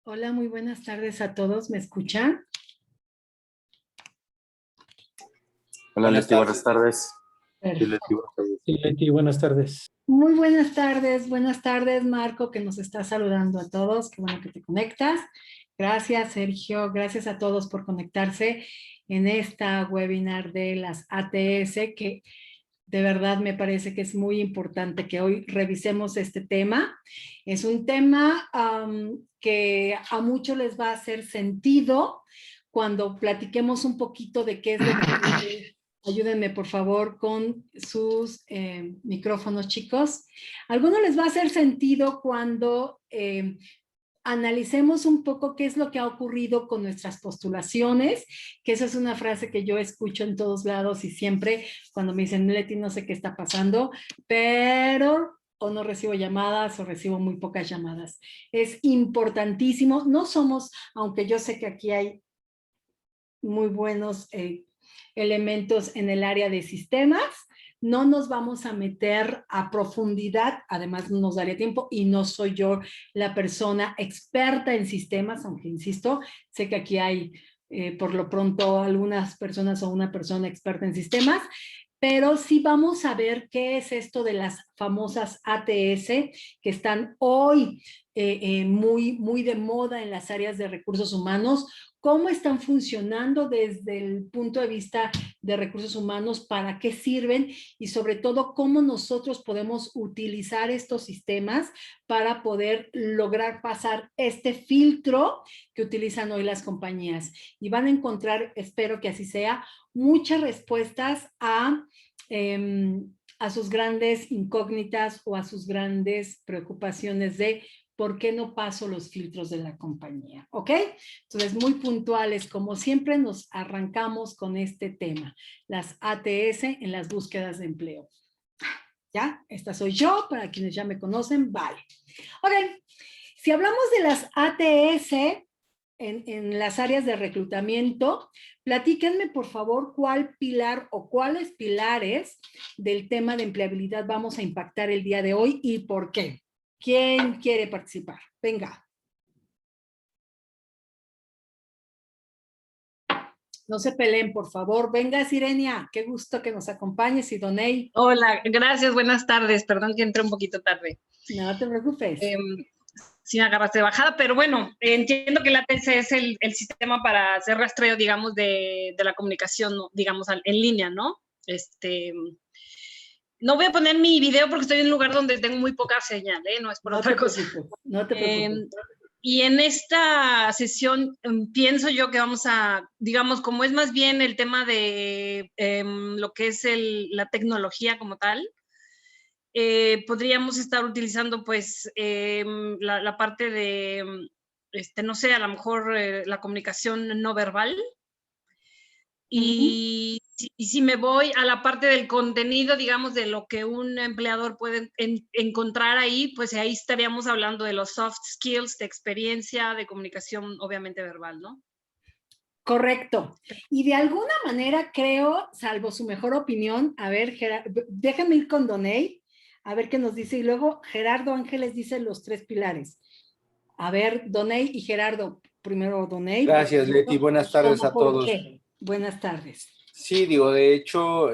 Hola, muy buenas tardes a todos. ¿Me escuchan? Hola, Leti, buenas tardes. Sí, Perfecto. Leti, buenas tardes. Sí, Leti, buenas tardes. Muy buenas tardes, Marco, que nos está saludando a todos. Qué bueno que te conectas. Gracias, Sergio. Gracias a todos por conectarse en esta webinar de las ATS, que de verdad me parece que es muy importante que hoy revisemos este tema. Es un tema que a muchos les va a hacer sentido cuando platiquemos un poquito de qué es lo que... Ayúdenme, por favor, con sus micrófonos, chicos. A algunos les va a hacer sentido cuando analicemos un poco qué es lo que ha ocurrido con nuestras postulaciones, que esa es una frase que yo escucho en todos lados y siempre cuando me dicen, Leti, no sé qué está pasando, pero o no recibo llamadas o recibo muy pocas llamadas. Es importantísimo. No somos, aunque yo sé que aquí hay muy buenos elementos en el área de sistemas, no nos vamos a meter a profundidad, además no nos daría tiempo y no soy yo la persona experta en sistemas, aunque insisto, sé que aquí hay por lo pronto algunas personas o una persona experta en sistemas, pero sí vamos a ver qué es esto de las famosas ATS que están hoy muy de moda en las áreas de recursos humanos, cómo están funcionando desde el punto de vista de recursos humanos, para qué sirven y sobre todo cómo nosotros podemos utilizar estos sistemas para poder lograr pasar este filtro que utilizan hoy las compañías. Y van a encontrar, espero que así sea, muchas respuestas a sus grandes incógnitas o a sus grandes preocupaciones de ¿por qué no paso los filtros de la compañía? ¿Ok? Entonces, muy puntuales, como siempre, nos arrancamos con este tema, las ATS en las búsquedas de empleo. ¿Ya? Esta soy yo, para quienes ya me conocen, vale. Ok, si hablamos de las ATS en las áreas de reclutamiento, platíquenme, por favor, cuál pilar o cuáles pilares del tema de empleabilidad vamos a impactar el día de hoy y por qué. ¿Quién quiere participar? Venga. No se peleen, por favor. Venga, Sirenia, qué gusto que nos acompañes y Donei. Hola, gracias, buenas tardes. Perdón que entré un poquito tarde. No te preocupes. Sí me agarraste de bajada, pero bueno, entiendo que el ATS es el sistema para hacer rastreo, digamos, de la comunicación, digamos, en línea, ¿no? No voy a poner mi video porque estoy en un lugar donde tengo muy poca señal, ¿eh? No es por otra cosa. No te preocupes. Y en esta sesión pienso yo que vamos a, digamos, como es más bien el tema de lo que es la tecnología como tal, podríamos estar utilizando pues la parte de, no sé, a lo mejor la comunicación no verbal. Y si me voy a la parte del contenido, digamos, de lo que un empleador puede encontrar ahí, pues ahí estaríamos hablando de los soft skills, de experiencia, de comunicación, obviamente verbal, ¿no? Correcto. Y de alguna manera creo, salvo su mejor opinión, a ver, déjame ir con Donei, a ver qué nos dice. Y luego Gerardo Ángeles dice los tres pilares. A ver, Donei y Gerardo. Primero Donei. Gracias, Leti. Buenas tardes a todos. ¿Qué? Buenas tardes. Sí, digo, de hecho,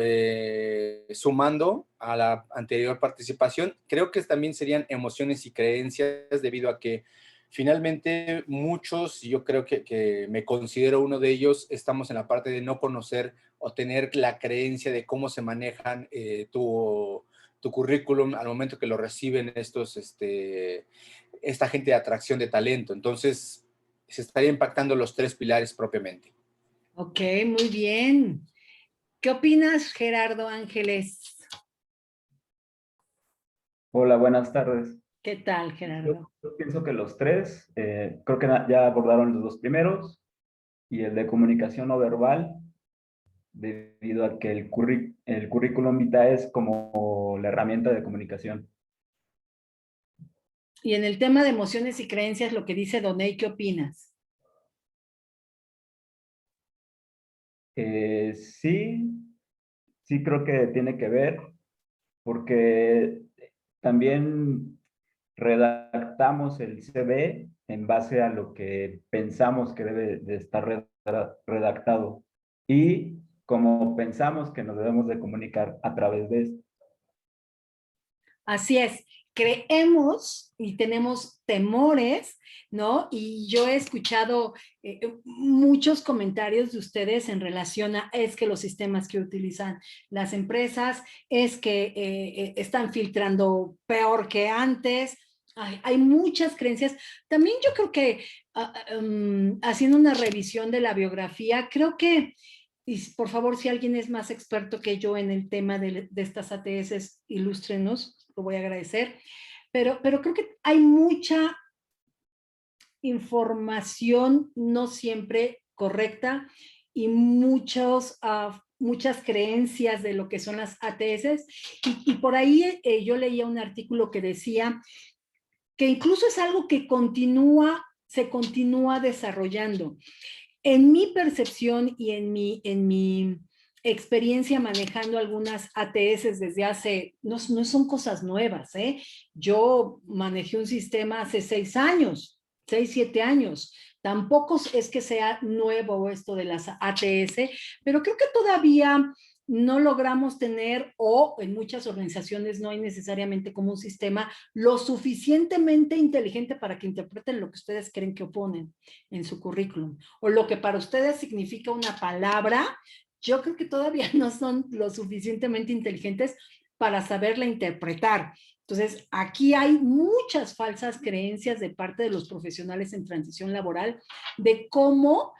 sumando a la anterior participación, creo que también serían emociones y creencias, debido a que finalmente muchos, y yo creo que me considero uno de ellos, estamos en la parte de no conocer o tener la creencia de cómo se manejan tu currículum al momento que lo reciben esta gente de atracción de talento. Entonces, se estaría impactando los tres pilares propiamente. Ok, muy bien. ¿Qué opinas, Gerardo Ángeles? Hola, buenas tardes. ¿Qué tal, Gerardo? Yo pienso que los tres, creo que ya abordaron los dos primeros, y el de comunicación no verbal, debido a que el currículum vitae es como la herramienta de comunicación. Y en el tema de emociones y creencias, lo que dice Donei, ¿qué opinas? Sí, sí creo que tiene que ver, porque también redactamos el CV en base a lo que pensamos que debe de estar redactado y como pensamos que nos debemos de comunicar a través de esto. Así es, creemos y tenemos temores, ¿no? Y yo he escuchado muchos comentarios de ustedes en relación a es que los sistemas que utilizan las empresas es que están filtrando peor que antes. Hay muchas creencias. También yo creo que haciendo una revisión de la biografía, creo que, y por favor, si alguien es más experto que yo en el tema de estas ATS, ilústrenos, lo voy a agradecer, pero creo que hay mucha información no siempre correcta y muchas creencias de lo que son las ATS y por ahí yo leía un artículo que decía que incluso es algo que se continúa desarrollando. En mi percepción y en mi experiencia manejando algunas ATS desde hace, no son cosas nuevas, ¿eh? Yo manejé un sistema hace 6 años, 6, 7 años. Tampoco es que sea nuevo esto de las ATS, pero creo que todavía no logramos tener, o en muchas organizaciones no hay necesariamente como un sistema lo suficientemente inteligente para que interpreten lo que ustedes creen que oponen en su currículum, o lo que para ustedes significa una palabra, yo creo que todavía no son lo suficientemente inteligentes para saberla interpretar. Entonces, aquí hay muchas falsas creencias de parte de los profesionales en transición laboral de cómo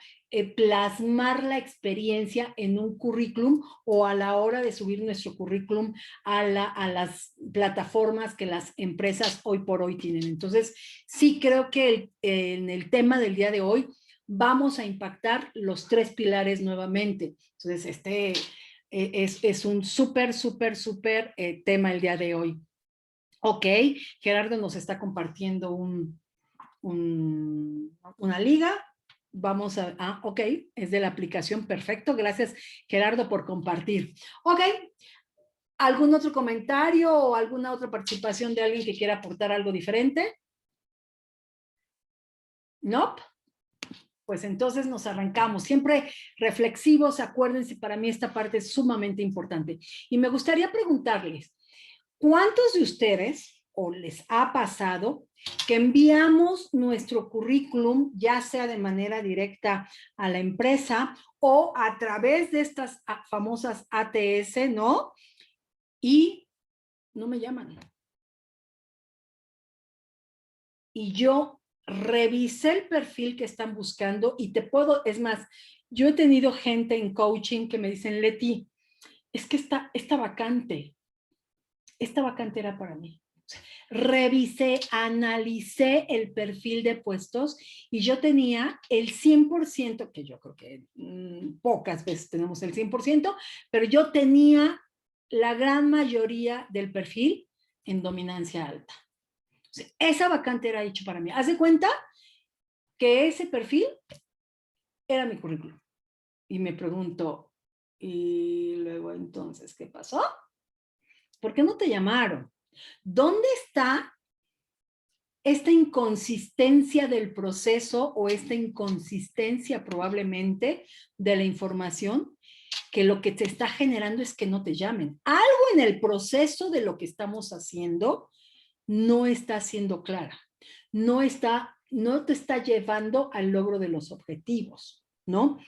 plasmar la experiencia en un currículum o a la hora de subir nuestro currículum a las plataformas que las empresas hoy por hoy tienen. Entonces, sí creo que en el tema del día de hoy vamos a impactar los 3 pilares nuevamente. Entonces, este es un súper tema el día de hoy. Ok, Gerardo nos está compartiendo una liga. Vamos ok, es de la aplicación, perfecto. Gracias, Gerardo, por compartir. Ok, ¿algún otro comentario o alguna otra participación de alguien que quiera aportar algo diferente? ¿No? Pues entonces nos arrancamos. Siempre reflexivos, acuérdense, para mí esta parte es sumamente importante. Y me gustaría preguntarles, ¿cuántos de ustedes o les ha pasado que enviamos nuestro currículum, ya sea de manera directa a la empresa o a través de estas famosas ATS, ¿no? Y no me llaman. Y yo revisé el perfil que están buscando y es más, yo he tenido gente en coaching que me dicen, Leti, es que esta vacante era para mí. Revisé, analicé el perfil de puestos y yo tenía el 100%, que yo creo que pocas veces tenemos el 100%, pero yo tenía la gran mayoría del perfil en dominancia alta. O sea, esa vacante era hecho para mí. Haz de cuenta que ese perfil era mi currículum. Y me pregunto, ¿y luego entonces qué pasó? ¿Por qué no te llamaron? ¿Dónde está esta inconsistencia del proceso o esta inconsistencia probablemente de la información que lo que te está generando es que no te llamen? Algo en el proceso de lo que estamos haciendo no está siendo clara, no te está llevando al logro de los objetivos, ¿no?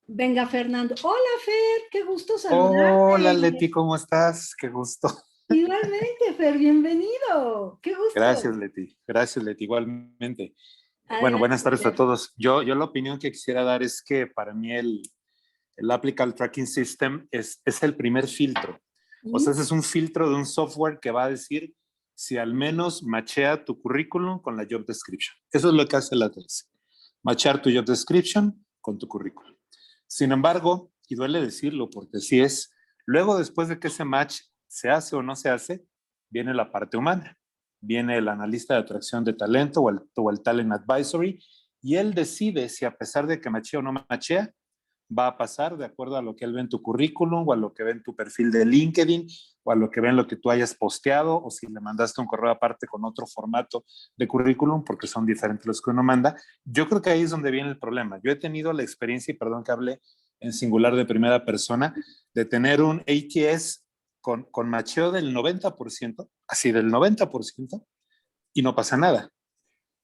Venga, Fernando. Hola, Fer, qué gusto saludarte. Hola, Leti, ¿cómo estás? Qué gusto. Igualmente, Fer, bienvenido. Qué gusto. Gracias, Leti. Gracias, Leti, igualmente. Adelante. Bueno, buenas tardes a todos. Yo la opinión que quisiera dar es que para mí el Applicable Tracking System es el primer filtro. O sea, ese es un filtro de un software que va a decir si al menos machea tu currículum con la job description. Eso es lo que hace la ATS. Machear tu job description con tu currículum. Sin embargo, y duele decirlo porque así es, luego después de que ese match se hace o no se hace, viene la parte humana. Viene el analista de atracción de talento o el talent advisory y él decide si a pesar de que machea o no machea, va a pasar de acuerdo a lo que él ve en tu currículum o a lo que ve en tu perfil de LinkedIn o a lo que ve en lo que tú hayas posteado o si le mandaste un correo aparte con otro formato de currículum porque son diferentes los que uno manda. Yo creo que ahí es donde viene el problema. Yo he tenido la experiencia, y perdón que hable en singular de primera persona, de tener un ATS con macheo del 90%, así del 90%, y no pasa nada.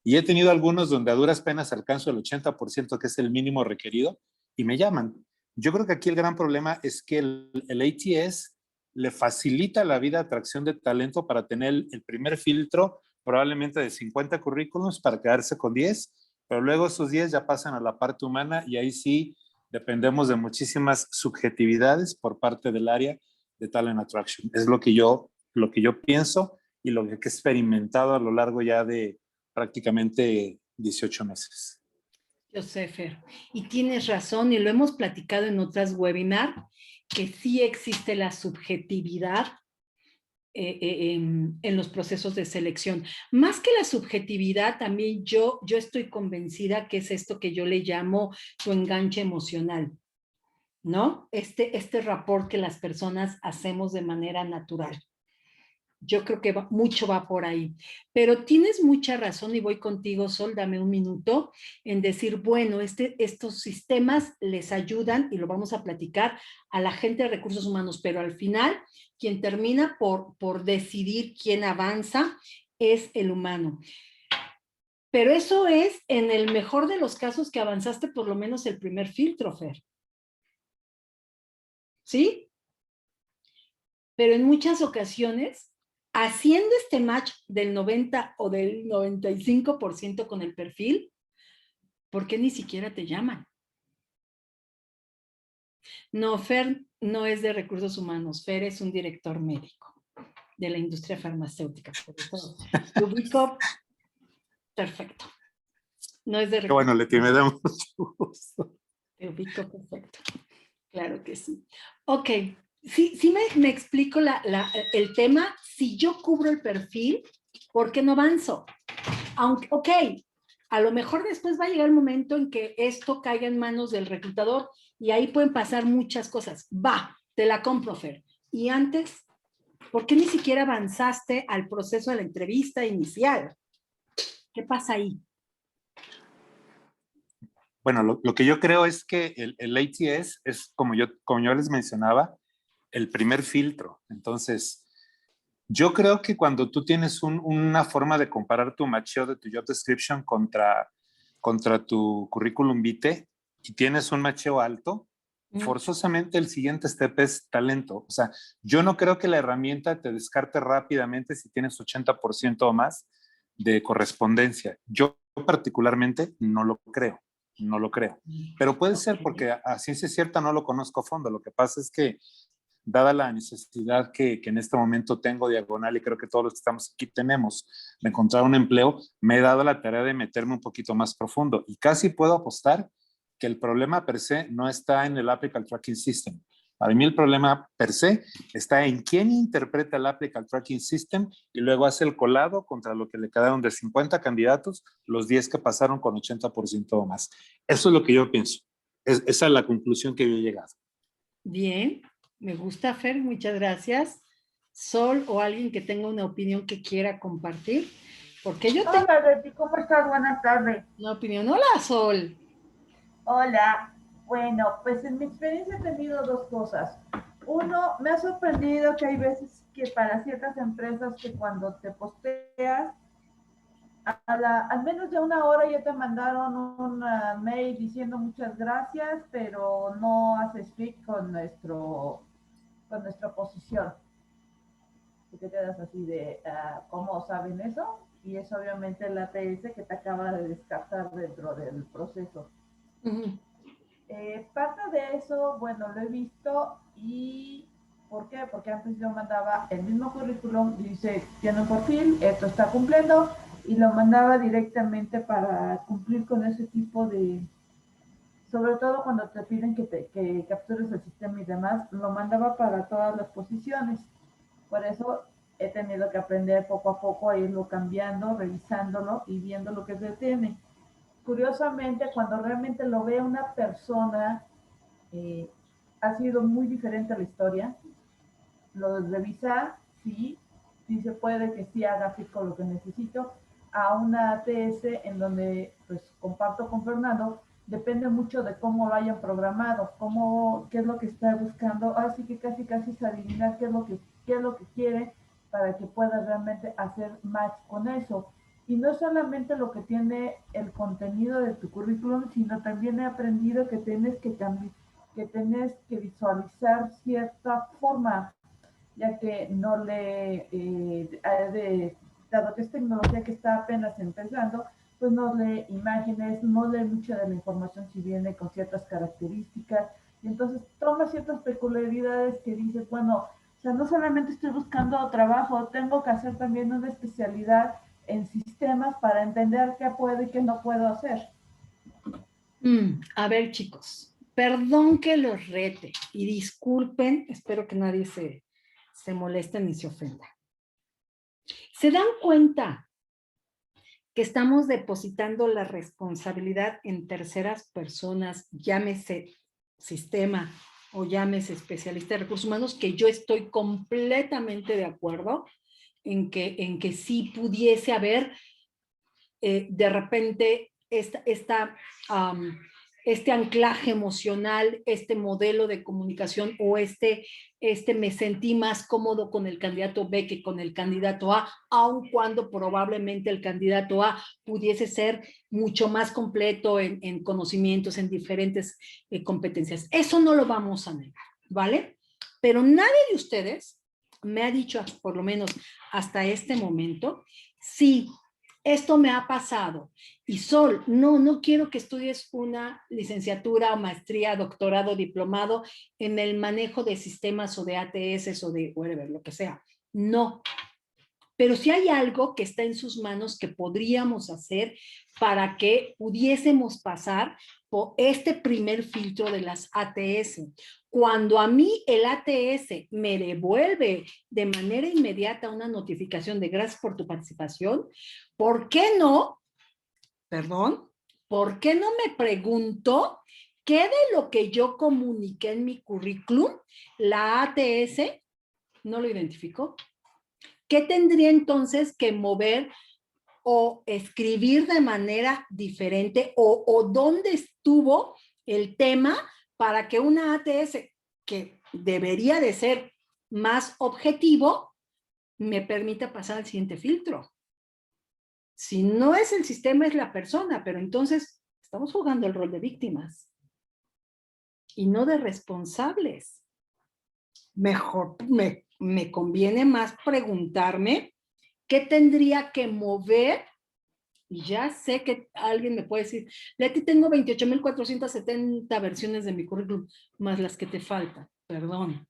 Y he tenido algunos donde a duras penas alcanzo el 80%, que es el mínimo requerido, y me llaman. Yo creo que aquí el gran problema es que el ATS le facilita la vida a atracción de talento para tener el primer filtro, probablemente de 50 currículums, para quedarse con 10, pero luego esos 10 ya pasan a la parte humana y ahí sí dependemos de muchísimas subjetividades por parte del área de Talent Attraction. Es lo que yo pienso y lo que he experimentado a lo largo ya de prácticamente 18 meses. Yo sé, Fer, y tienes razón, y lo hemos platicado en otras webinars, que sí existe la subjetividad en los procesos de selección. Más que la subjetividad, también yo estoy convencida que es esto que yo le llamo tu enganche emocional, ¿no? Este rapport que las personas hacemos de manera natural. Yo creo que mucho va por ahí. Pero tienes mucha razón y voy contigo, Sol, dame un minuto, en decir, bueno, estos sistemas les ayudan, y lo vamos a platicar, a la gente de recursos humanos, pero al final, quien termina por decidir quién avanza es el humano. Pero eso es en el mejor de los casos que avanzaste por lo menos el primer filtro, Fer. ¿Sí? Pero en muchas ocasiones, haciendo este match del 90 o del 95% con el perfil, ¿por qué ni siquiera te llaman? No, Fer no es de recursos humanos, Fer es un director médico de la industria farmacéutica. Por eso lo ubico perfecto. No es de recursos. Bueno, Leti, me da mucho gusto. Te ubico perfecto. Claro que sí. Ok. Sí me explico el tema. Si yo cubro el perfil, ¿por qué no avanzo? Aunque, ok, a lo mejor después va a llegar el momento en que esto caiga en manos del reclutador y ahí pueden pasar muchas cosas. Va, te la compro, Fer. Y antes, ¿por qué ni siquiera avanzaste al proceso de la entrevista inicial? ¿Qué pasa ahí? Bueno, lo que yo creo es que el ATS es, como yo les mencionaba, el primer filtro. Entonces, yo creo que cuando tú tienes una forma de comparar tu macheo de tu job description contra tu currículum vitae y tienes un macheo alto, forzosamente el siguiente step es talento. O sea, yo no creo que la herramienta te descarte rápidamente si tienes 80% o más de correspondencia. Yo particularmente no lo creo. No lo creo. Pero puede ser porque a ciencia cierta no lo conozco a fondo. Lo que pasa es que dada la necesidad que en este momento tengo diagonal y creo que todos los que estamos aquí tenemos de encontrar un empleo, me he dado la tarea de meterme un poquito más profundo y casi puedo apostar que el problema per se no está en el Applicant Tracking System. Para mí el problema per se está en quién interpreta el Applicant Tracking System y luego hace el colado contra lo que le quedaron de 50 candidatos, los 10 que pasaron con 80% o más. Eso es lo que yo pienso. Esa es la conclusión que yo he llegado. Bien, me gusta, Fer, muchas gracias. Sol o alguien que tenga una opinión que quiera compartir, porque yo tengo... Hola, Betty, ¿cómo estás? Buenas tardes. Una opinión. Hola, Sol. Hola. Bueno, pues en mi experiencia he tenido dos cosas. Uno, me ha sorprendido que hay veces que para ciertas empresas que cuando te posteas, al menos de una hora ya te mandaron un mail diciendo muchas gracias, pero no haces clic con nuestra posición. Y te quedas así de, ¿cómo saben eso? Y es obviamente el ATS que te acaba de descartar dentro del proceso. Parte de eso, bueno, lo he visto y ¿por qué? Porque antes yo mandaba el mismo currículum y dice, tiene un perfil, esto está cumpliendo, y lo mandaba directamente para cumplir con ese tipo de, sobre todo cuando te piden que captures el sistema y demás, lo mandaba para todas las posiciones. Por eso he tenido que aprender poco a poco a irlo cambiando, revisándolo y viendo lo que se tiene. Curiosamente, cuando realmente lo ve una persona ha sido muy diferente la historia. Lo de revisar, sí se puede que sí haga fijo lo que necesito. A una ATS en donde, pues, comparto con Fernando, depende mucho de cómo lo hayan programado, qué es lo que está buscando, así que casi es adivinar qué es lo que quiere para que pueda realmente hacer match con eso. Y no solamente lo que tiene el contenido de tu currículum, sino también he aprendido que tienes que visualizar cierta forma, ya que no dado que es tecnología que está apenas empezando, pues no lee imágenes, no lee mucha de la información si viene con ciertas características, y entonces toma ciertas peculiaridades que dice, bueno, o sea, no solamente estoy buscando trabajo, tengo que hacer también una especialidad en sistemas para entender qué puedo y qué no puedo hacer. A ver, chicos, perdón que los rete y disculpen, espero que nadie se moleste ni se ofenda. ¿Se dan cuenta que estamos depositando la responsabilidad en terceras personas, llámese sistema o llámese especialista de recursos humanos, que yo estoy completamente de acuerdo en que sí pudiese haber de repente este anclaje emocional, este modelo de comunicación o me sentí más cómodo con el candidato B que con el candidato A, aun cuando probablemente el candidato A pudiese ser mucho más completo en conocimientos, en diferentes competencias. Eso no lo vamos a negar, ¿vale? Pero nadie de ustedes me ha dicho, por lo menos hasta este momento, sí, esto me ha pasado. Y Sol, no quiero que estudies una licenciatura o maestría, doctorado, diplomado en el manejo de sistemas o de ATS o de whatever, lo que sea. No. Pero si hay algo que está en sus manos que podríamos hacer para que pudiésemos pasar por este primer filtro de las ATS. Cuando a mí el ATS me devuelve de manera inmediata una notificación de gracias por tu participación, ¿por qué no? Perdón, ¿por qué no me pregunto qué de lo que yo comuniqué en mi currículum, la ATS no lo identificó? ¿Qué tendría entonces que mover o escribir de manera diferente o dónde estuvo el tema para que una ATS que debería de ser más objetivo me permita pasar al siguiente filtro? Si no es el sistema, es la persona, pero entonces estamos jugando el rol de víctimas y no de responsables. Mejor me conviene más preguntarme qué tendría que mover. Y ya sé que alguien me puede decir, Leti, tengo 28,470 versiones de mi currículum, más las que te faltan, perdón.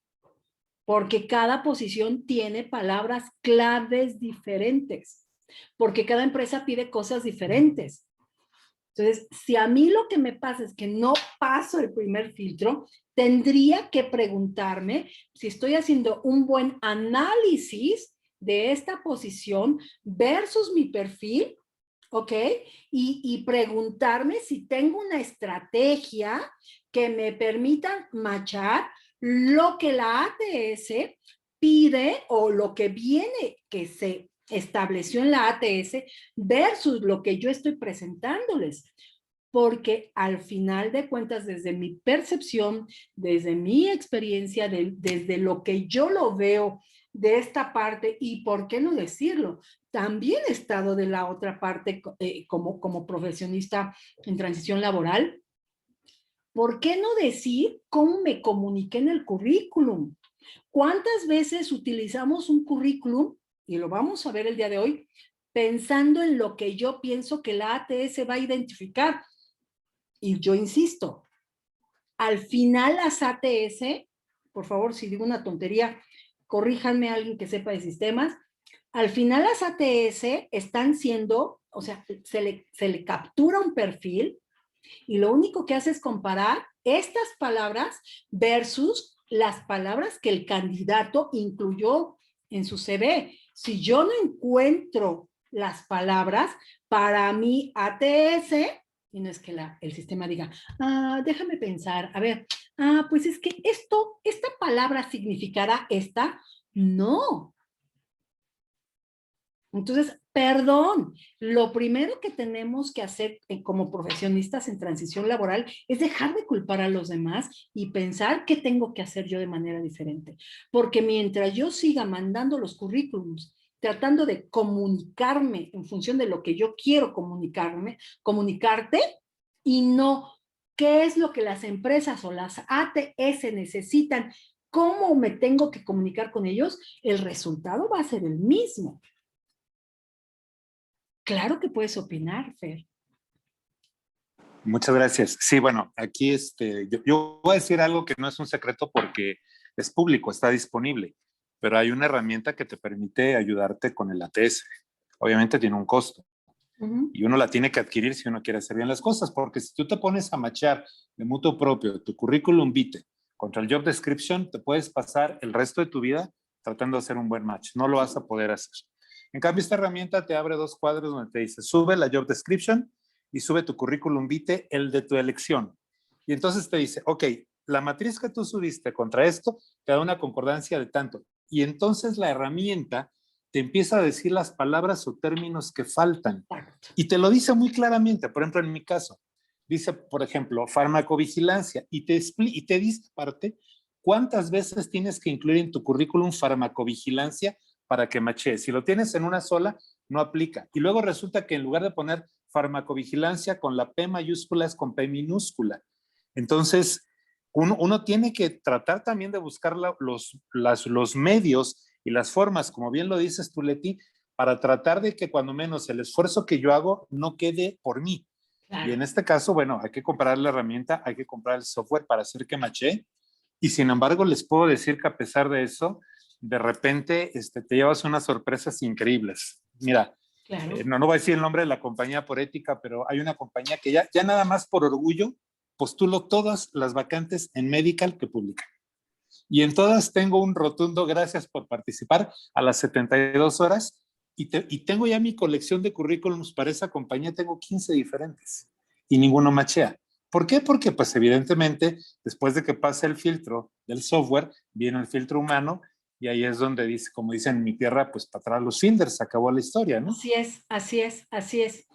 Porque cada posición tiene palabras claves diferentes, porque cada empresa pide cosas diferentes. Entonces, si a mí lo que me pasa es que no paso el primer filtro, tendría que preguntarme si estoy haciendo un buen análisis de esta posición versus mi perfil, ¿ok? Y preguntarme si tengo una estrategia que me permita matchar lo que la ATS pide o lo que viene que se estableció en la ATS versus lo que yo estoy presentándoles. Porque al final de cuentas, desde mi percepción, desde mi experiencia, desde lo que yo lo veo de esta parte, y por qué no decirlo, también he estado de la otra parte como profesionista en transición laboral. ¿Por qué no decir cómo me comuniqué en el currículum? ¿Cuántas veces utilizamos un currículum, y lo vamos a ver el día de hoy, pensando en lo que yo pienso que la ATS va a identificar? Y yo insisto, al final las ATS, por favor, si digo una tontería, corríjanme a alguien que sepa de sistemas, al final las ATS están siendo, o sea, se le captura un perfil y lo único que hace es comparar estas palabras versus las palabras que el candidato incluyó en su CV. Si yo no encuentro las palabras, para mi ATS, y no es que el sistema diga, déjame pensar, a ver, Ah, pues es que esta palabra significará esta. No. Entonces, perdón, lo primero que tenemos que hacer como profesionistas en transición laboral es dejar de culpar a los demás y pensar qué tengo que hacer yo de manera diferente. Porque mientras yo siga mandando los currículums, tratando de comunicarme en función de lo que yo quiero comunicarte y no qué es lo que las empresas o las ATS necesitan, cómo me tengo que comunicar con ellos, el resultado va a ser el mismo. Claro que puedes opinar, Fer. Muchas gracias. Sí, bueno, aquí yo voy a decir algo que no es un secreto porque es público, está disponible, pero hay una herramienta que te permite ayudarte con el ATS. Obviamente tiene un costo y uno la tiene que adquirir si uno quiere hacer bien las cosas, porque si tú te pones a matchar de mutuo propio tu currículum vitae contra el job description, te puedes pasar el resto de tu vida tratando de hacer un buen match. No lo vas a poder hacer. En cambio, esta herramienta te abre 2 cuadros donde te dice, sube la job description y sube tu currículum vitae, el de tu elección. Y entonces te dice, ok, la matriz que tú subiste contra esto te da una concordancia de tanto. Y entonces la herramienta te empieza a decir las palabras o términos que faltan. Y te lo dice muy claramente. Por ejemplo, en mi caso, dice, por ejemplo, farmacovigilancia y te dice aparte cuántas veces tienes que incluir en tu currículum farmacovigilancia para que machee. Si lo tienes en una sola, no aplica. Y luego resulta que en lugar de poner farmacovigilancia con la P mayúscula es con P minúscula. Entonces, uno tiene que tratar también de buscar los medios y las formas, como bien lo dices tú, Leti, para tratar de que cuando menos el esfuerzo que yo hago no quede por mí. Claro. Y en este caso, bueno, hay que comprar la herramienta, hay que comprar el software para hacer que machee. Y sin embargo, les puedo decir que a pesar de eso, de repente te llevas unas sorpresas increíbles. Mira, claro. No voy a decir el nombre de la compañía por ética, pero hay una compañía que ya nada más por orgullo postulo todas las vacantes en Medical que publican. Y en todas tengo un rotundo gracias por participar a las 72 horas y tengo ya mi colección de currículums para esa compañía, tengo 15 diferentes y ninguno machea. ¿Por qué? Porque pues evidentemente después de que pase el filtro del software, viene el filtro humano y ahí es donde dice, como dicen en mi tierra, pues para atrás los fielders, acabó la historia, ¿no? Así es, así es, así es.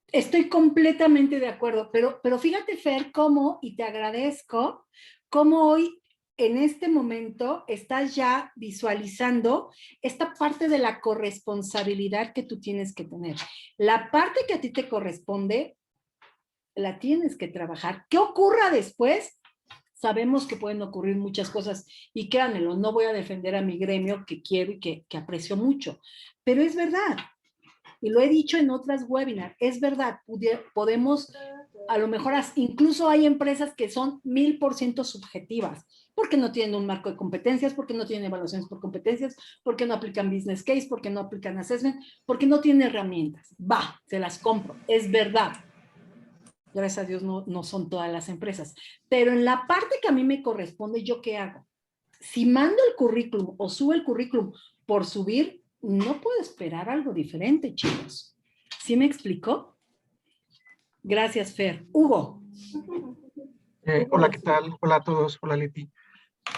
Estoy completamente de acuerdo, pero fíjate, Fer, cómo, y te agradezco, cómo hoy, en este momento, estás ya visualizando esta parte de la corresponsabilidad que tú tienes que tener. La parte que a ti te corresponde, la tienes que trabajar. ¿Qué ocurra después? Sabemos que pueden ocurrir muchas cosas y créanmelo, no voy a defender a mi gremio que quiero y que aprecio mucho, pero es verdad. Y lo he dicho en otras webinars, es verdad, podemos, a lo mejor incluso hay empresas que son 1000% subjetivas, porque no tienen un marco de competencias, porque no tienen evaluaciones por competencias, porque no aplican business case, porque no aplican assessment, porque no tienen herramientas. Va, se las compro, es verdad. Gracias a Dios no son todas las empresas. Pero en la parte que a mí me corresponde, ¿yo qué hago? Si mando el currículum o subo el currículum por subir, no puedo esperar algo diferente, chicos. ¿Sí me explicó? Gracias, Fer. Hugo. Hola, ¿qué tal? Hola a todos. Hola, Leti.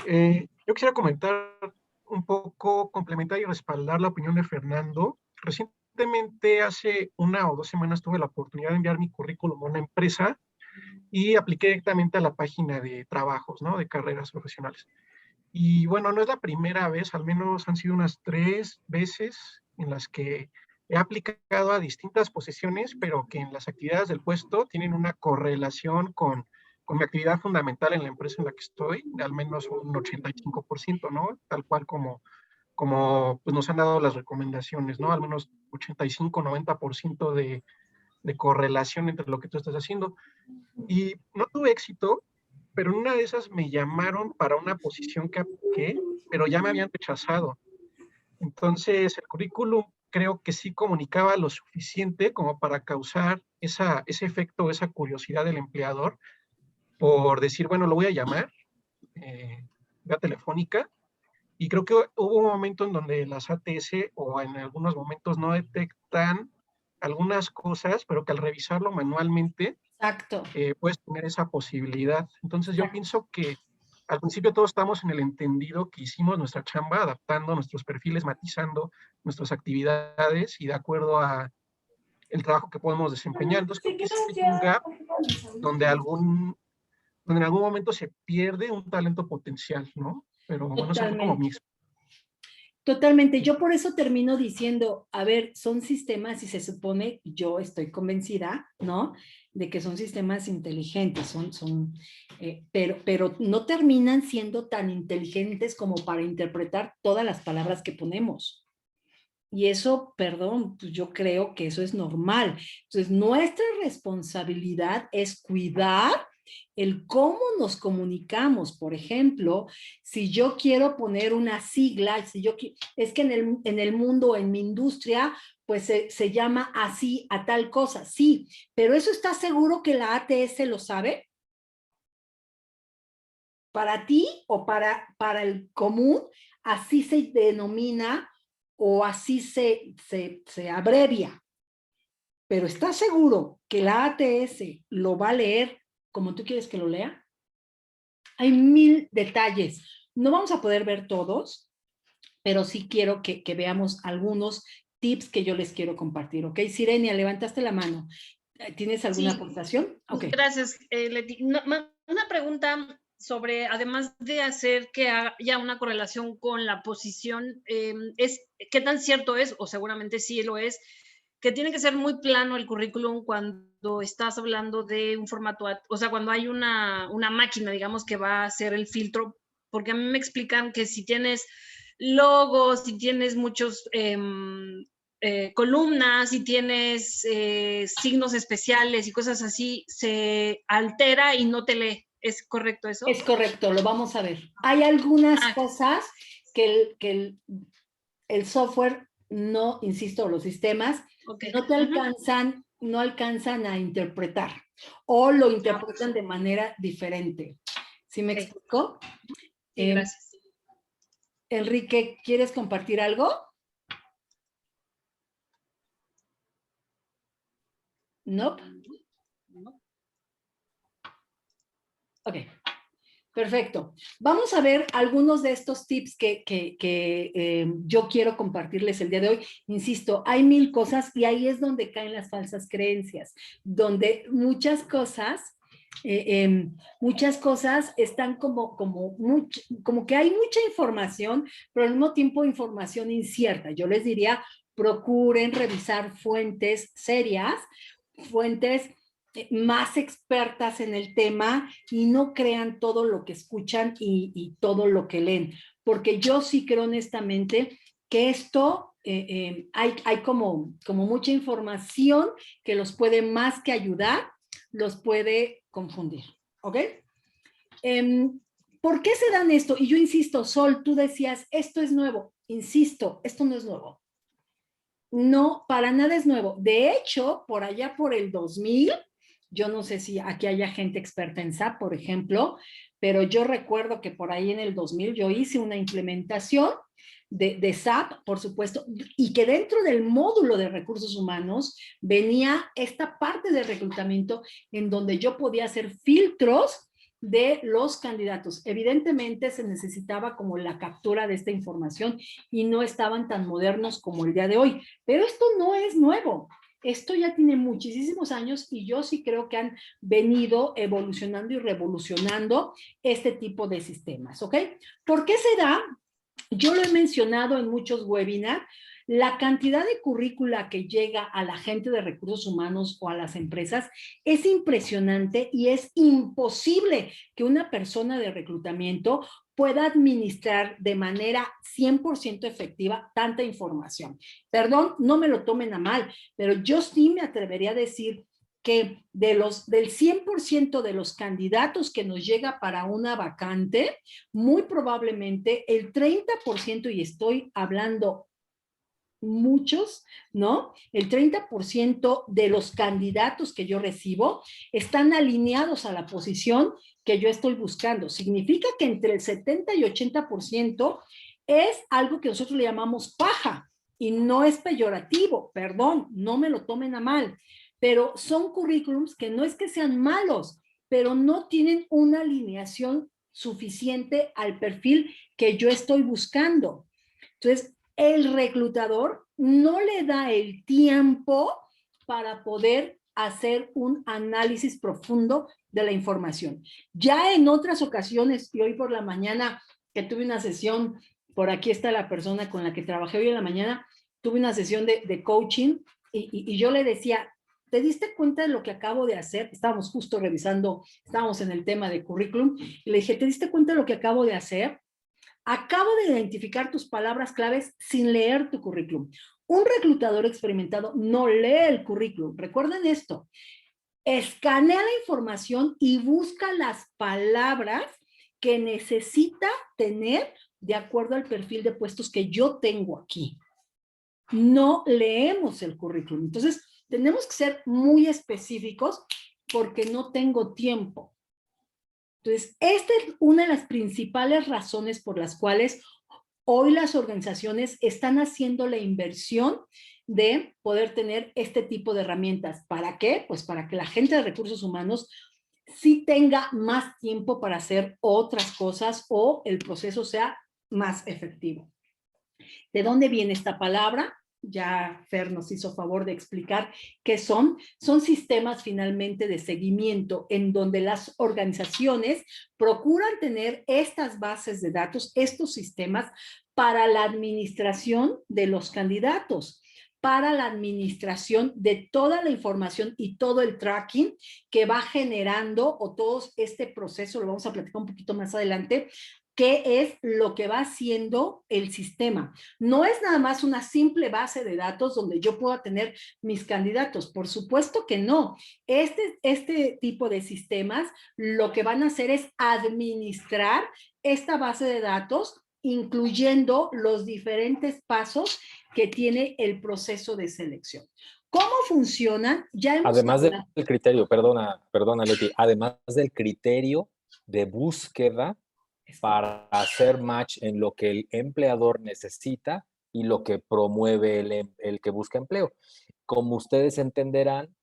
Yo quisiera comentar un poco, complementar y respaldar la opinión de Fernando. Recientemente, hace 1 o 2 semanas, tuve la oportunidad de enviar mi currículum a una empresa y apliqué directamente a la página de trabajos, ¿no? De carreras profesionales. Y bueno, no es la primera vez, al menos han sido unas 3 veces en las que he aplicado a distintas posiciones, pero que en las actividades del puesto tienen una correlación con mi actividad fundamental en la empresa en la que estoy, de al menos un 85%, ¿no? Tal cual como pues nos han dado las recomendaciones, ¿no? Al menos 85-90% de correlación entre lo que tú estás haciendo. Y no tuve éxito, pero en una de esas me llamaron para una posición que apliqué, pero ya me habían rechazado. Entonces, el currículum creo que sí comunicaba lo suficiente como para causar ese efecto, esa curiosidad del empleador, por decir, bueno, lo voy a llamar, vía telefónica, y creo que hubo un momento en donde las ATS, o en algunos momentos no detectan algunas cosas, pero que al revisarlo manualmente, Exacto. puedes tener esa posibilidad. Entonces yo pienso que al principio todos estamos en el entendido que hicimos nuestra chamba, adaptando nuestros perfiles, matizando nuestras actividades y de acuerdo a el trabajo que podemos desempeñar. Entonces creo que sí hay un gap donde en algún momento se pierde un talento potencial, ¿no? Pero bueno, eso fue como mi Totalmente. Totalmente. Yo por eso termino diciendo, a ver, son sistemas y se supone, yo estoy convencida, ¿no? De que son sistemas inteligentes, pero no terminan siendo tan inteligentes como para interpretar todas las palabras que ponemos. Y eso, perdón, pues yo creo que eso es normal. Entonces, nuestra responsabilidad es cuidar el cómo nos comunicamos. Por ejemplo, si yo quiero poner una sigla, es que en el mundo, en mi industria, pues se llama así a tal cosa. Sí, pero ¿eso está seguro que la ATS lo sabe? Para ti o para el común, así se denomina o así se abrevia. Pero ¿estás seguro que la ATS lo va a leer como tú quieres que lo lea? Hay 1000 detalles. No vamos a poder ver todos, pero sí quiero que veamos algunos tips que yo les quiero compartir. ¿Ok? Sirenia, levantaste la mano. ¿Tienes alguna aportación? Okay. Gracias, Leti. Una pregunta sobre, además de hacer que haya una correlación con la posición, ¿qué tan cierto es, o seguramente sí lo es, que tiene que ser muy plano el currículum cuando estás hablando de un formato, o sea, cuando hay una máquina, digamos, que va a hacer el filtro? Porque a mí me explican que si tienes logos, si tienes muchos columnas, si tienes signos especiales y cosas así, se altera y no te lee. ¿Es correcto eso? Es correcto, lo vamos a ver. Hay algunas cosas que el software no, insisto, los sistemas no te alcanzan, no alcanzan a interpretar o lo interpretan de manera diferente. ¿Sí me explico? Sí, gracias. Enrique, ¿quieres compartir algo? No. Ok. Perfecto. Vamos a ver algunos de estos tips que yo quiero compartirles el día de hoy. Insisto, hay 1000 cosas y ahí es donde caen las falsas creencias, donde muchas cosas están como que hay mucha información, pero al mismo tiempo información incierta. Yo les diría, procuren revisar fuentes serias, fuentes más expertas en el tema y no crean todo lo que escuchan y todo lo que leen, porque yo sí creo honestamente que esto hay como mucha información que los puede más que ayudar, los puede confundir, ¿ok? ¿Por qué se dan esto? Y yo insisto, Sol, tú decías, esto es nuevo. Insisto, esto no es nuevo. No, para nada es nuevo. De hecho, por allá por el 2000, yo no sé si aquí haya gente experta en SAP, por ejemplo, pero yo recuerdo que por ahí en el 2000 yo hice una implementación de SAP, por supuesto, y que dentro del módulo de recursos humanos venía esta parte de reclutamiento en donde yo podía hacer filtros de los candidatos. Evidentemente se necesitaba como la captura de esta información y no estaban tan modernos como el día de hoy, pero esto no es nuevo. Esto ya tiene muchísimos años y yo sí creo que han venido evolucionando y revolucionando este tipo de sistemas, ¿ok? ¿Por qué se da? Yo lo he mencionado en muchos webinars, la cantidad de currícula que llega a la gente de recursos humanos o a las empresas es impresionante y es imposible que una persona de reclutamiento pueda administrar de manera 100% efectiva tanta información. Perdón, no me lo tomen a mal, pero yo sí me atrevería a decir que del 100% de los candidatos que nos llega para una vacante, muy probablemente el 30%, y estoy hablando muchos, ¿no? El 30% de los candidatos que yo recibo están alineados a la posición que yo estoy buscando. Significa que entre el 70 y 80% es algo que nosotros le llamamos paja y no es peyorativo, perdón, no me lo tomen a mal. pero son currículums que no es que sean malos, pero no tienen una alineación suficiente al perfil que yo estoy buscando. Entonces, el reclutador no le da el tiempo para poder hacer un análisis profundo de la información. Ya en otras ocasiones, y hoy por la mañana que tuve una sesión, por aquí está la persona con la que trabajé hoy en la mañana, tuve una sesión de coaching y yo le decía, ¿te diste cuenta de lo que acabo de hacer? Estábamos justo revisando, estábamos en el tema de currículum, y le dije, ¿te diste cuenta de lo que acabo de hacer? Acabo de identificar tus palabras claves sin leer tu currículum. Un reclutador experimentado no lee el currículum. Recuerden esto. Escanea la información y busca las palabras que necesita tener de acuerdo al perfil de puestos que yo tengo aquí. No leemos el currículum. Entonces, tenemos que ser muy específicos porque no tengo tiempo. Entonces, esta es una de las principales razones por las cuales hoy las organizaciones están haciendo la inversión de poder tener este tipo de herramientas. ¿Para qué? Pues para que la gente de recursos humanos sí tenga más tiempo para hacer otras cosas o el proceso sea más efectivo. ¿De dónde viene esta palabra? Ya Fer nos hizo favor de explicar qué son. Son sistemas finalmente de seguimiento en donde las organizaciones procuran tener estas bases de datos, estos sistemas para la administración de los candidatos, para la administración de toda la información y todo el tracking que va generando o todo este proceso, lo vamos a platicar un poquito más adelante, qué es lo que va haciendo el sistema. No es nada más una simple base de datos donde yo pueda tener mis candidatos. Por supuesto que no. Este tipo de sistemas lo que van a hacer es administrar esta base de datos, incluyendo los diferentes pasos que tiene el proceso de selección. ¿Cómo funcionan? Ya hemos además hablado del criterio, perdona Leti, además del criterio de búsqueda para hacer match en lo que el empleador necesita y lo que promueve el que busca empleo. Como ustedes entenderán,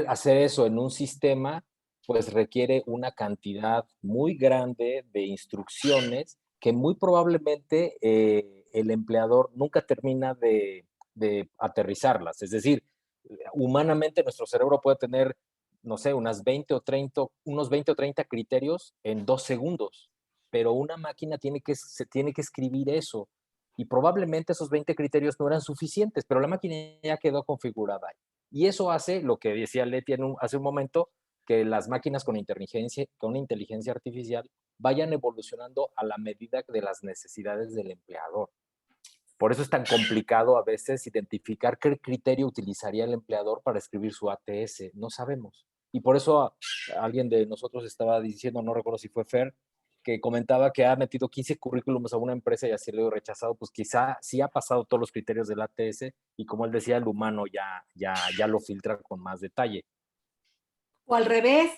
hacer eso en un sistema pues requiere una cantidad muy grande de instrucciones que muy probablemente el empleador nunca termina de aterrizarlas. Es decir, humanamente nuestro cerebro puede tener, no sé, unos 20 o 30 criterios en 2 segundos, pero una máquina se tiene que escribir eso y probablemente esos 20 criterios no eran suficientes, pero la máquina ya quedó configurada ahí. Y eso hace lo que decía Leti hace un momento, que las máquinas con inteligencia artificial vayan evolucionando a la medida de las necesidades del empleador. Por eso es tan complicado a veces identificar qué criterio utilizaría el empleador para escribir su ATS. No sabemos. Y por eso alguien de nosotros estaba diciendo, no recuerdo si fue Fer, que comentaba que ha metido 15 currículums a una empresa y así lo ha rechazado, pues quizá sí ha pasado todos los criterios del ATS y como él decía, el humano ya lo filtra con más detalle. O al revés,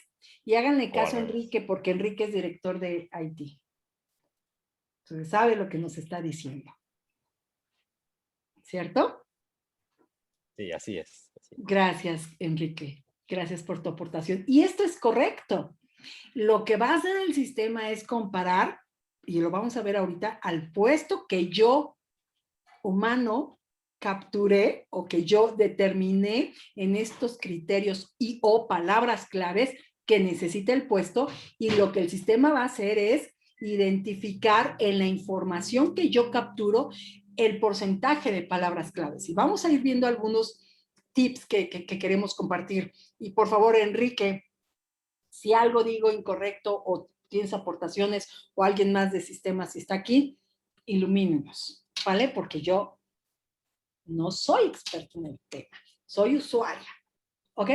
y háganle caso a Enrique, porque Enrique es director de IT. Entonces sabe lo que nos está diciendo. ¿Cierto? Sí, así es. Gracias, Enrique. Gracias por tu aportación. Y esto es correcto. Lo que va a hacer el sistema es comparar, y lo vamos a ver ahorita, al puesto que yo, humano, capturé o que yo determiné en estos criterios y o palabras claves que necesita el puesto, y lo que el sistema va a hacer es identificar en la información que yo capturo el porcentaje de palabras claves. Y vamos a ir viendo algunos tips que queremos compartir. Y por favor, Enrique, si algo digo incorrecto o tienes aportaciones o alguien más de sistemas si está aquí, ilumínenos, ¿vale? Porque yo no soy experto en el tema, soy usuaria, ¿ok?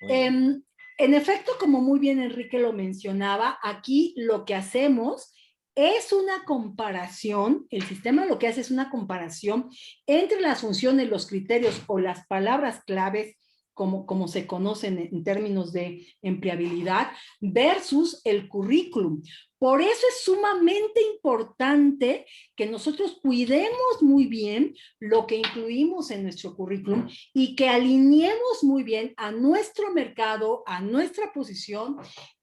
En efecto, como muy bien Enrique lo mencionaba, aquí lo que hacemos es una comparación, el sistema lo que hace es una comparación entre las funciones, los criterios o las palabras claves, como se conocen en términos de empleabilidad, versus el currículum. Por eso es sumamente importante que nosotros cuidemos muy bien lo que incluimos en nuestro currículum y que alineemos muy bien a nuestro mercado, a nuestra posición,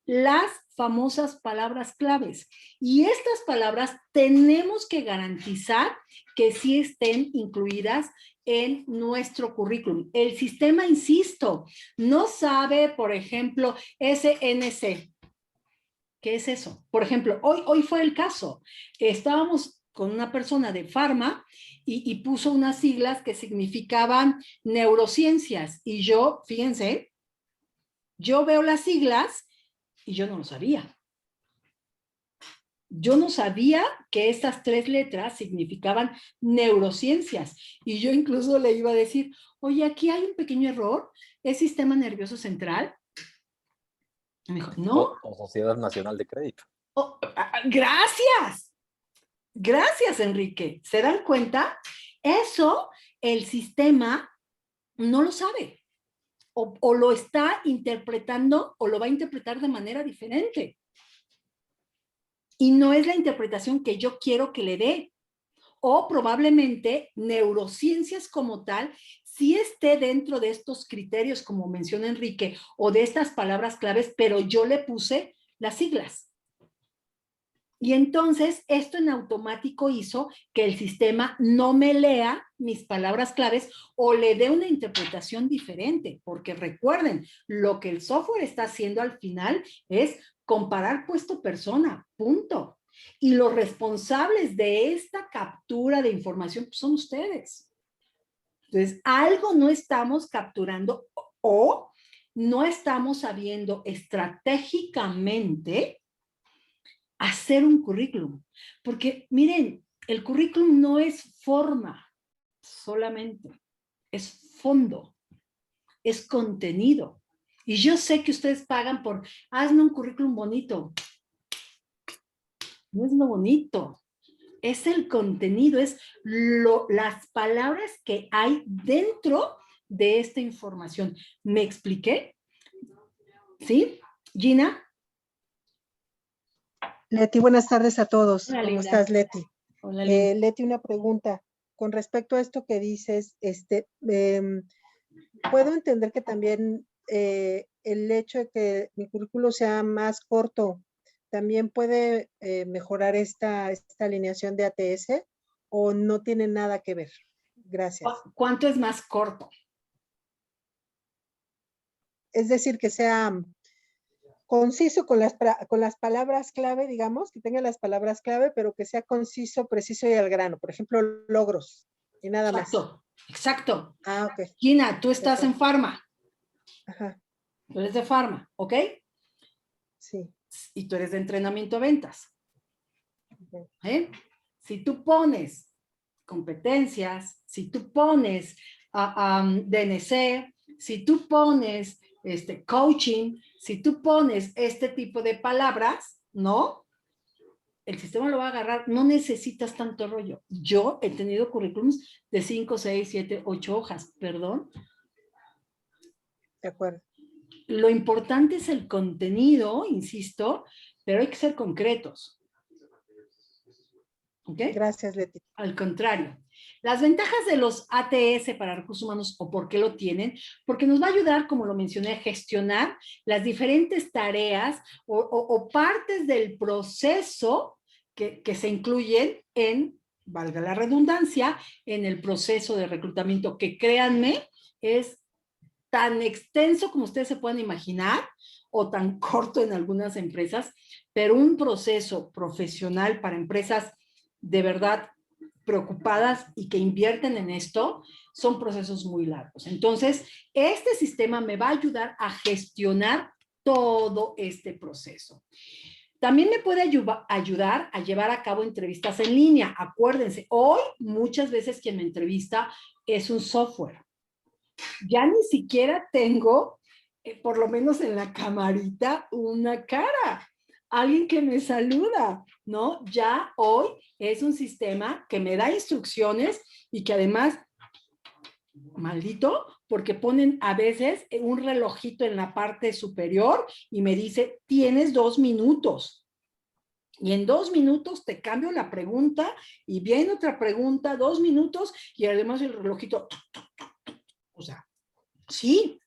las famosas palabras claves. Y estas palabras tenemos que garantizar que sí estén incluidas en nuestro currículum. El sistema, insisto, no sabe, por ejemplo, SNC. ¿Qué es eso? Por ejemplo, hoy fue el caso. Estábamos con una persona de Pharma y puso unas siglas que significaban neurociencias. Y yo, fíjense, yo veo las siglas y yo no lo sabía. Yo no sabía que estas 3 letras significaban neurociencias. Y yo incluso le iba a decir, oye, aquí hay un pequeño error. ¿Es sistema nervioso central? Y me dijo, no. O Sociedad Nacional de Crédito. Gracias. Gracias, Enrique. ¿Se dan cuenta? Eso el sistema no lo sabe. O lo está interpretando o lo va a interpretar de manera diferente. Y no es la interpretación que yo quiero que le dé. O probablemente neurociencias como tal, sí esté dentro de estos criterios, como menciona Enrique, o de estas palabras claves, pero yo le puse las siglas. Y entonces esto en automático hizo que el sistema no me lea mis palabras claves o le dé una interpretación diferente, porque recuerden, lo que el software está haciendo al final es comparar puesto-persona, punto. Y los responsables de esta captura de información pues, son ustedes. Entonces, algo no estamos capturando o no estamos sabiendo estratégicamente hacer un currículum. Porque miren, el currículum no es forma solamente, es fondo, es contenido. Y yo sé que ustedes pagan por, hazme un currículum bonito. No es lo bonito, es el contenido, es las palabras que hay dentro de esta información. ¿Me expliqué? ¿Sí? Gina. Leti, buenas tardes a todos. Hola, ¿Cómo linda. estás, Leti? Hola, linda. Leti, una pregunta. Con respecto a esto que dices, puedo entender que también el hecho de que mi currículo sea más corto, ¿también puede mejorar esta alineación de ATS o no tiene nada que ver? Gracias. ¿Cuánto es más corto? Es decir, que sea conciso con las palabras clave, digamos, que tenga las palabras clave, pero que sea conciso, preciso y al grano. Por ejemplo, logros y nada más. Exacto. Ah, ok. Gina, tú estás en Pharma. Ajá. Tú eres de Pharma, ¿ok? Sí. Y tú eres de entrenamiento a ventas. Okay. Si tú pones competencias, si tú pones DNC, si tú pones coaching, si tú pones este tipo de palabras, ¿no? El sistema lo va a agarrar, no necesitas tanto rollo. Yo he tenido currículums de 5, 6, 7, 8 hojas, perdón. De acuerdo. Lo importante es el contenido, insisto, pero hay que ser concretos. ¿Ok? Gracias, Leti. Al contrario. Las ventajas de los ATS para recursos humanos o por qué lo tienen, porque nos va a ayudar, como lo mencioné, a gestionar las diferentes tareas o partes del proceso que se incluyen en, valga la redundancia, en el proceso de reclutamiento, que créanme, es tan extenso como ustedes se puedan imaginar o tan corto en algunas empresas, pero un proceso profesional para empresas de verdad preocupadas y que invierten en esto, son procesos muy largos. Entonces, este sistema me va a ayudar a gestionar todo este proceso. También me puede ayudar a llevar a cabo entrevistas en línea. Acuérdense, hoy muchas veces quien me entrevista es un software. Ya ni siquiera tengo, por lo menos en la camarita, una cara. Alguien que me saluda, ¿no? Ya hoy es un sistema que me da instrucciones y que además, maldito, porque ponen a veces un relojito en la parte superior y me dice, tienes 2 minutos. Y en 2 minutos te cambio la pregunta y viene otra pregunta, 2 minutos y además el relojito. O sea, sí,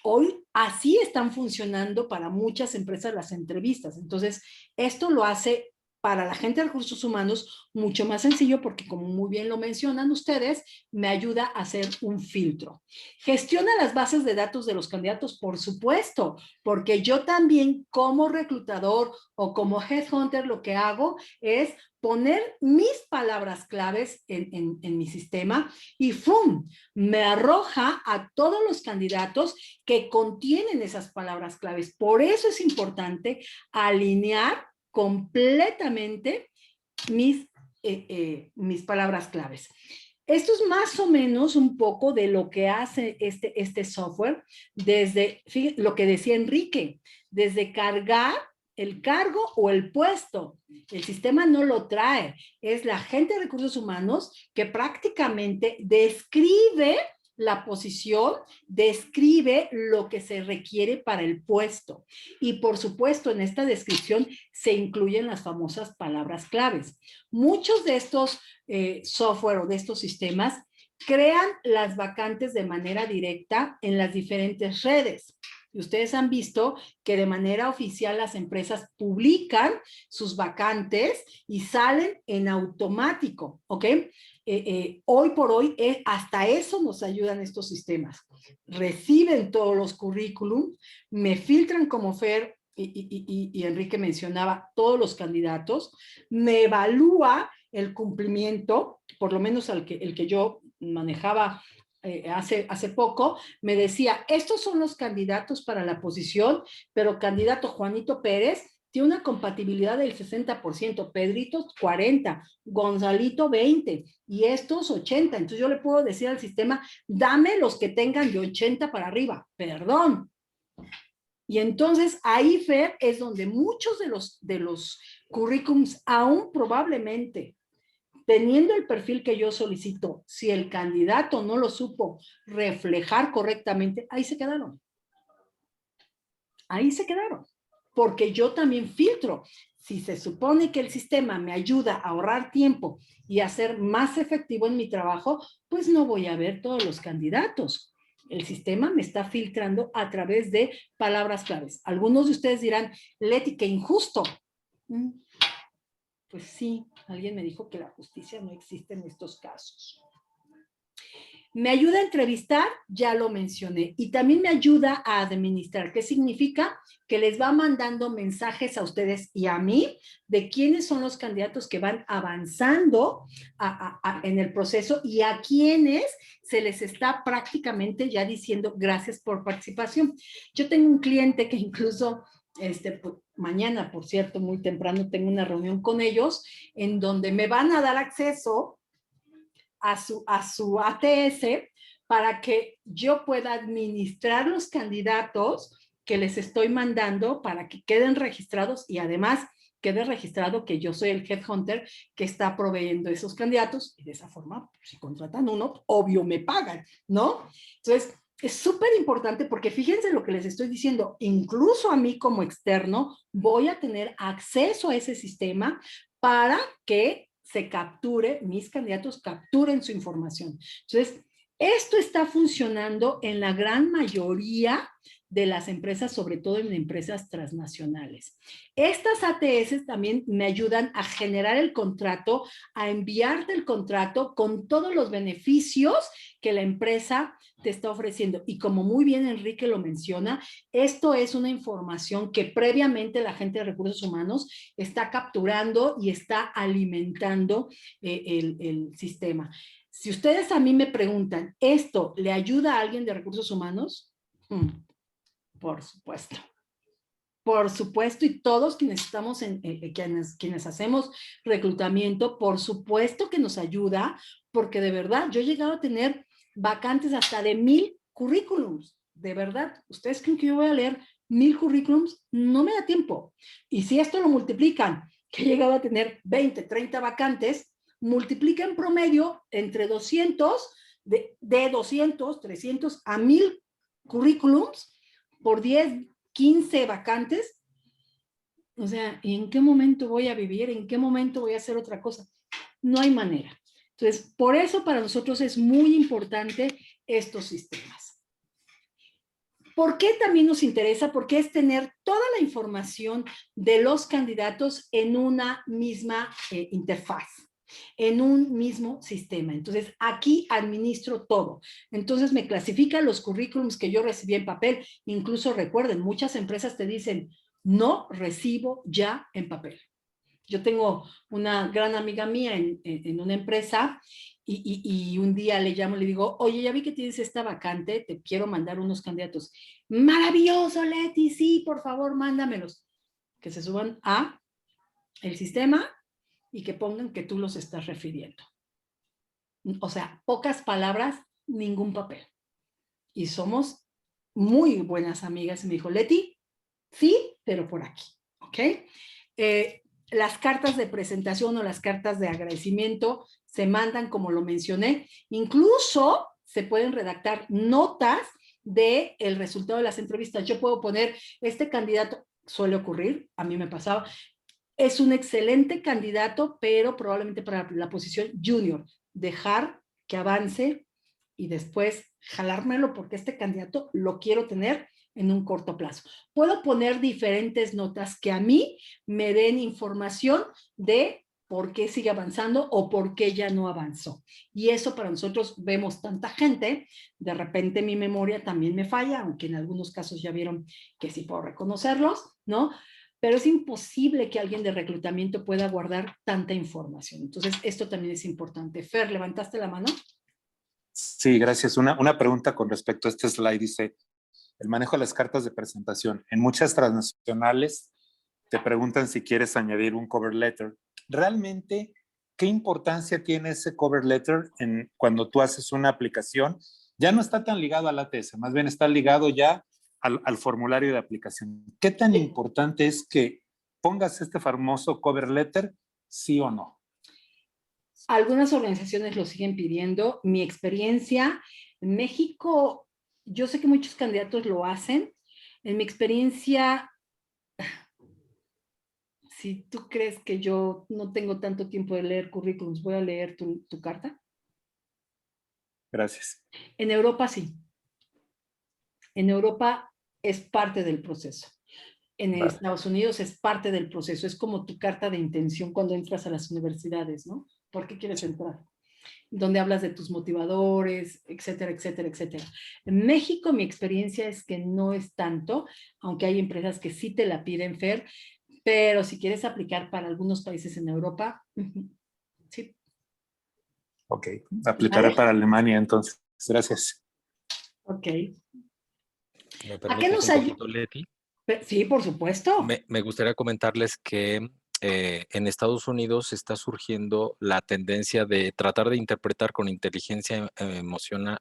hoy así están funcionando para muchas empresas las entrevistas. Entonces, esto lo hace para la gente de recursos humanos mucho más sencillo porque, como muy bien lo mencionan ustedes, me ayuda a hacer un filtro. Gestiona las bases de datos de los candidatos, por supuesto, porque yo también como reclutador o como headhunter lo que hago es poner mis palabras claves en mi sistema y ¡fum! Me arroja a todos los candidatos que contienen esas palabras claves. Por eso es importante alinear completamente mis palabras claves. Esto es más o menos un poco de lo que hace este software desde, fíjate, lo que decía Enrique, desde cargar el cargo o el puesto. El sistema no lo trae, es la gente de recursos humanos que prácticamente describe la posición, describe lo que se requiere para el puesto. Y por supuesto, en esta descripción se incluyen las famosas palabras claves. Muchos de estos software o de estos sistemas crean las vacantes de manera directa en las diferentes redes. Y ustedes han visto que de manera oficial las empresas publican sus vacantes y salen en automático, ¿ok? Hoy por hoy, hasta eso nos ayudan estos sistemas. Reciben todos los currículums, me filtran como Fer y Enrique mencionaba todos los candidatos, me evalúa el cumplimiento, por lo menos el que yo manejaba hace poco, me decía, estos son los candidatos para la posición, pero candidato Juanito Pérez tiene una compatibilidad del 60%, Pedrito 40%, Gonzalito 20% y estos 80%. Entonces yo le puedo decir al sistema, dame los que tengan de 80 para arriba, perdón. Y entonces ahí, Fer, es donde muchos de los currículums, aún probablemente teniendo el perfil que yo solicito, si el candidato no lo supo reflejar correctamente, ahí se quedaron. Ahí se quedaron. Porque yo también filtro. Si se supone que el sistema me ayuda a ahorrar tiempo y a ser más efectivo en mi trabajo, pues no voy a ver todos los candidatos. El sistema me está filtrando a través de palabras claves. Algunos de ustedes dirán, Leti, qué injusto. Pues sí, alguien me dijo que la justicia no existe en estos casos. Me ayuda a entrevistar, ya lo mencioné, y también me ayuda a administrar. ¿Qué significa? Que les va mandando mensajes a ustedes y a mí de quiénes son los candidatos que van avanzando en el proceso y a quienes se les está prácticamente ya diciendo gracias por participación. Yo tengo un cliente que incluso mañana, por cierto, muy temprano tengo una reunión con ellos en donde me van a dar acceso a su ATS para que yo pueda administrar los candidatos que les estoy mandando para que queden registrados y además quede registrado que yo soy el headhunter que está proveyendo esos candidatos y de esa forma, si contratan uno, obvio me pagan, ¿no? Entonces, es súper importante porque fíjense lo que les estoy diciendo, incluso a mí como externo voy a tener acceso a ese sistema para que se capture, mis candidatos capturen su información. Entonces, esto está funcionando en la gran mayoría de las empresas, sobre todo en empresas transnacionales. Estas ATS también me ayudan a generar el contrato, a enviarte el contrato con todos los beneficios que la empresa te está ofreciendo. Y como muy bien Enrique lo menciona, esto es una información que previamente la gente de recursos humanos está capturando y está alimentando el sistema. Si ustedes a mí me preguntan, ¿esto le ayuda a alguien de recursos humanos? Por supuesto. Por supuesto, y todos quienes estamos quienes hacemos reclutamiento, por supuesto que nos ayuda, porque de verdad, yo he llegado a tener vacantes hasta de 1000 currículums. De verdad, ¿ustedes creen que yo voy a leer 1000 currículums? No me da tiempo. Y si esto lo multiplican, que he llegado a tener 20, 30 vacantes, multiplica en promedio entre 200, de 200, 300 a 1000 currículums por 10, 15 vacantes, O sea, ¿y en qué momento voy a vivir? ¿En qué momento voy a hacer otra cosa? No hay manera. Entonces, por eso para nosotros es muy importante estos sistemas. ¿Por qué también nos interesa? Porque es tener toda la información de los candidatos en una misma interfaz, en un mismo sistema. Entonces, aquí administro todo. Entonces, me clasifican los currículums que yo recibí en papel. Incluso recuerden, muchas empresas te dicen, no recibo ya en papel. Yo tengo una gran amiga mía en una empresa y un día le llamo y le digo, oye, ya vi que tienes esta vacante, te quiero mandar unos candidatos. Maravilloso, Leti, sí, por favor, mándamelos. Que se suban a el sistema y que pongan que tú los estás refiriendo. O sea, pocas palabras, ningún papel. Y somos muy buenas amigas. Y me dijo, Leti, sí, pero por aquí, ¿ok? Las cartas de presentación o las cartas de agradecimiento se mandan como lo mencioné. Incluso se pueden redactar notas del resultado de las entrevistas. Yo puedo poner, este candidato, suele ocurrir, a mí me pasaba, es un excelente candidato, pero probablemente para la posición junior, dejar que avance y después jalármelo porque este candidato lo quiero tener en un corto plazo. Puedo poner diferentes notas que a mí me den información de por qué sigue avanzando o por qué ya no avanzó. Y eso para nosotros vemos tanta gente, de repente mi memoria también me falla, aunque en algunos casos ya vieron que sí puedo reconocerlos, ¿no? Pero es imposible que alguien de reclutamiento pueda guardar tanta información. Entonces, esto también es importante. Fer, ¿levantaste la mano? Sí, gracias. Una pregunta con respecto a este slide. Dice, el manejo de las cartas de presentación. En muchas transnacionales te preguntan si quieres añadir un cover letter. ¿Realmente qué importancia tiene ese cover letter cuando tú haces una aplicación? Ya no está tan ligado al ATS, más bien está ligado ya al formulario de aplicación. ¿Qué tan importante es que pongas este famoso cover letter, sí o no? Algunas organizaciones lo siguen pidiendo. Mi experiencia en México, yo sé que muchos candidatos lo hacen. En mi experiencia, si tú crees que yo no tengo tanto tiempo de leer currículums, voy a leer tu carta. Gracias. En Europa sí. En Europa es parte del proceso. En Estados Unidos es parte del proceso. Es como tu carta de intención cuando entras a las universidades, ¿no? ¿Por qué quieres entrar? Donde hablas de tus motivadores, etcétera, etcétera, etcétera. En México mi experiencia es que no es tanto, aunque hay empresas que sí te la piden, Fer, pero si quieres aplicar para algunos países en Europa, sí. Ok, aplicaré ¿Vale? para Alemania entonces. Gracias. Ok. ¿Me ¿A qué nos permites un ayuda? poquito, Leti? Sí, por supuesto. Me gustaría comentarles que en Estados Unidos está surgiendo la tendencia de tratar de interpretar con inteligencia emocional,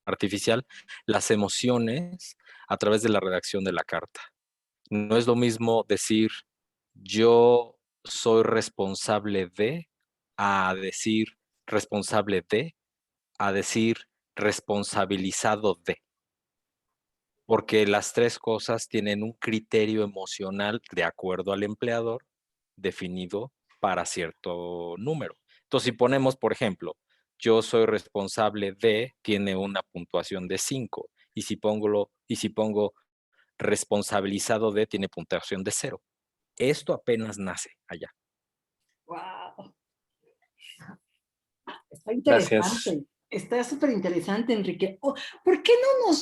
artificial las emociones a través de la redacción de la carta. No es lo mismo decir yo soy responsable de, a decir responsable de, a decir responsabilizado de. Porque las tres cosas tienen un criterio emocional de acuerdo al empleador definido para cierto número. Entonces, si ponemos, por ejemplo, yo soy responsable de, tiene una puntuación de 5, y si pongo responsabilizado de, tiene puntuación de 0. Esto apenas nace allá. Wow. Está Gracias. interesante. Está súper interesante, Enrique. Oh, ¿por qué no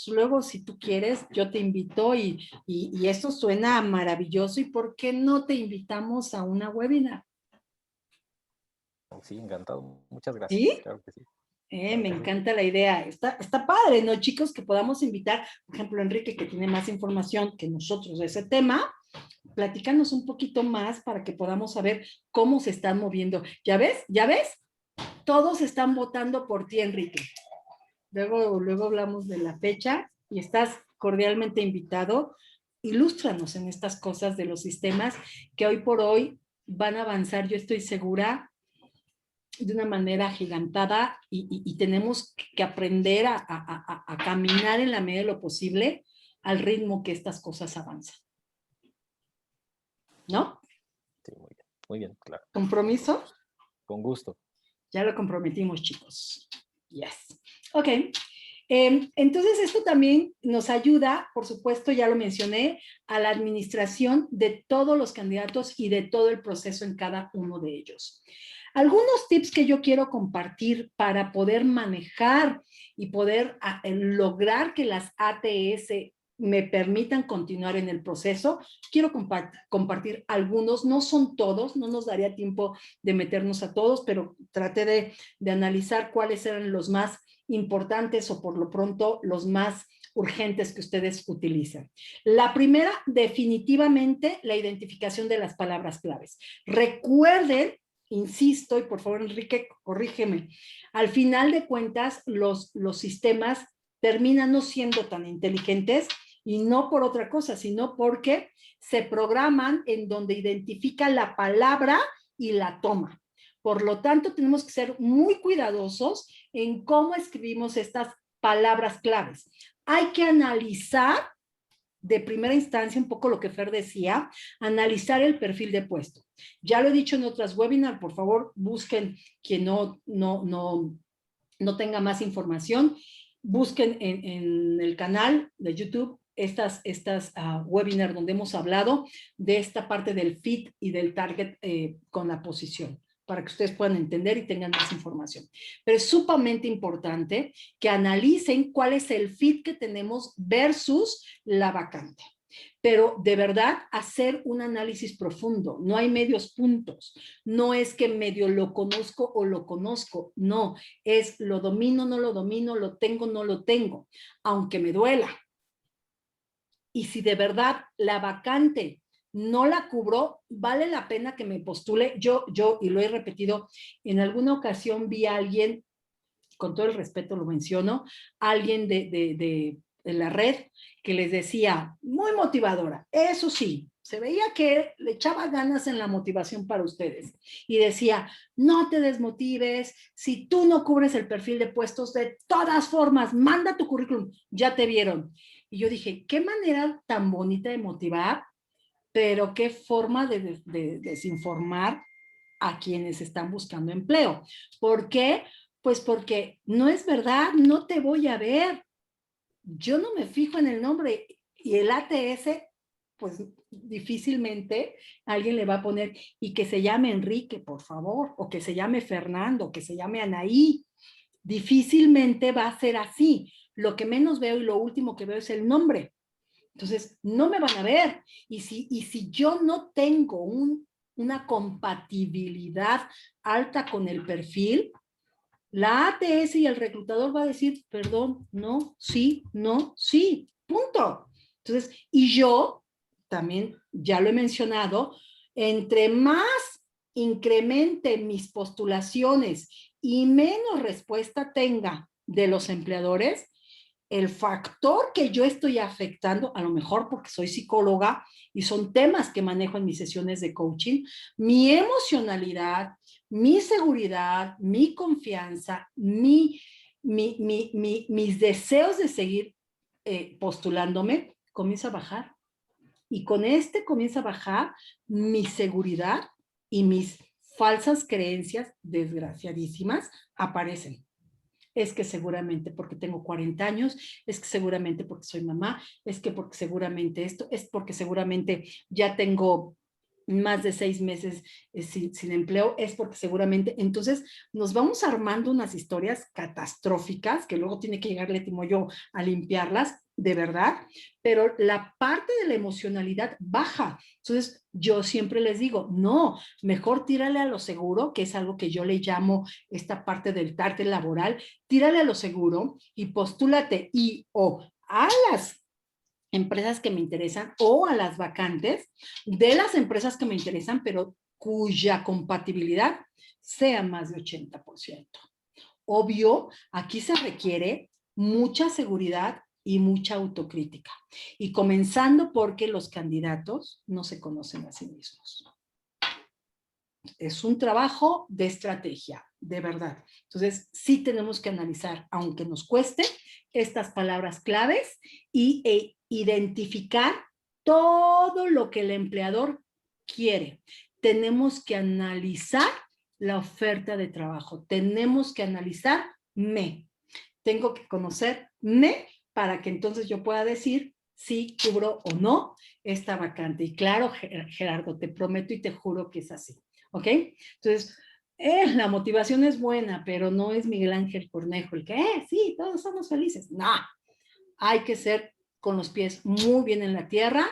luego, si tú quieres, yo te invito y esto suena maravilloso, ¿y por qué no te invitamos a una webinar? Sí, encantado. Muchas gracias. ¿Sí? Claro que sí. Me encanta la idea. Está padre, ¿no, chicos? Que podamos invitar, por ejemplo, a Enrique, que tiene más información que nosotros de ese tema, platícanos un poquito más para que podamos saber cómo se están moviendo. ¿Ya ves? ¿Ya ves? Todos están votando por ti, Enrique. Luego hablamos de la fecha y estás cordialmente invitado. Ilústranos en estas cosas de los sistemas que hoy por hoy van a avanzar, yo estoy segura, de una manera agigantada y tenemos que aprender a caminar en la medida de lo posible al ritmo que estas cosas avanzan. ¿no? Sí, muy bien, claro. ¿Compromiso? Con gusto. Ya lo comprometimos, chicos. Yes. Ok. Entonces, esto también nos ayuda, por supuesto, ya lo mencioné, a la administración de todos los candidatos y de todo el proceso en cada uno de ellos. Algunos tips que yo quiero compartir para poder manejar y poder lograr que las ATS me permitan continuar en el proceso. Quiero compartir algunos, no son todos, no nos daría tiempo de meternos a todos, pero traté de analizar cuáles eran los más importantes o por lo pronto los más urgentes que ustedes utilizan. La primera, definitivamente, la identificación de las palabras claves. Recuerden, insisto, y por favor, Enrique, corrígeme, al final de cuentas, los sistemas terminan no siendo tan inteligentes y no por otra cosa, sino porque se programan en donde identifica la palabra y la toma. Por lo tanto, tenemos que ser muy cuidadosos en cómo escribimos estas palabras claves. Hay que analizar de primera instancia, un poco lo que Fer decía, analizar el perfil de puesto. Ya lo he dicho en otras webinars, por favor, busquen quien no tenga más información, busquen en el canal de YouTube estas webinars donde hemos hablado de esta parte del fit y del target con la posición, para que ustedes puedan entender y tengan más información. Pero es sumamente importante que analicen cuál es el fit que tenemos versus la vacante. Pero de verdad hacer un análisis profundo, no hay medios puntos, no es que medio lo conozco o lo conozco, no, es lo domino, no lo domino, lo tengo, no lo tengo, aunque me duela. Y si de verdad la vacante no la cubro, vale la pena que me postule. Yo, y lo he repetido, en alguna ocasión vi a alguien, con todo el respeto lo menciono, alguien de la red que les decía, muy motivadora, eso sí, se veía que le echaba ganas en la motivación para ustedes. Y decía, no te desmotives, si tú no cubres el perfil de puestos, de todas formas, manda tu currículum, ya te vieron. Y yo dije, qué manera tan bonita de motivar, pero qué forma de desinformar a quienes están buscando empleo. ¿Por qué? Pues porque no es verdad, no te voy a ver. Yo no me fijo en el nombre y el ATS, pues difícilmente alguien le va a poner y que se llame Enrique, por favor, o que se llame Fernando, que se llame Anaí. Difícilmente va a ser así. Lo que menos veo y lo último que veo es el nombre. Entonces, no me van a ver. Y si yo no tengo una compatibilidad alta con el perfil, la ATS y el reclutador va a decir, perdón, no, sí, punto. Entonces, y yo, también ya lo he mencionado, entre más incremente mis postulaciones y menos respuesta tenga de los empleadores, el factor que yo estoy afectando, a lo mejor porque soy psicóloga y son temas que manejo en mis sesiones de coaching, mi emocionalidad, mi seguridad, mi confianza, mis deseos de seguir postulándome, comienza a bajar. Y con comienza a bajar mi seguridad y mis falsas creencias, desgraciadísimas, aparecen. Es que seguramente porque tengo 40 años, es que seguramente porque soy mamá, es que porque seguramente esto, es porque seguramente ya tengo más de 6 meses sin empleo, es porque seguramente, entonces nos vamos armando unas historias catastróficas que luego tiene que llegar Leti Moyo a limpiarlas, de verdad, pero la parte de la emocionalidad baja. Entonces yo siempre les digo, no, mejor tírale a lo seguro, que es algo que yo le llamo esta parte del target laboral, tírale a lo seguro y postúlate o a las empresas que me interesan o a las vacantes de las empresas que me interesan, pero cuya compatibilidad sea más de 80%. Obvio, aquí se requiere mucha seguridad y mucha autocrítica. Y comenzando porque los candidatos no se conocen a sí mismos. Es un trabajo de estrategia, de verdad. Entonces, sí tenemos que analizar, aunque nos cueste, estas palabras claves y identificar todo lo que el empleador quiere. Tenemos que analizar la oferta de trabajo. Tenemos que analizarme. Tengo que conocerme para que entonces yo pueda decir si cubro o no esta vacante. Y claro, Gerardo, te prometo y te juro que es así. ¿Ok? Entonces, la motivación es buena, pero no es Miguel Ángel Cornejo el que, sí, todos somos felices. No, hay que ser con los pies muy bien en la tierra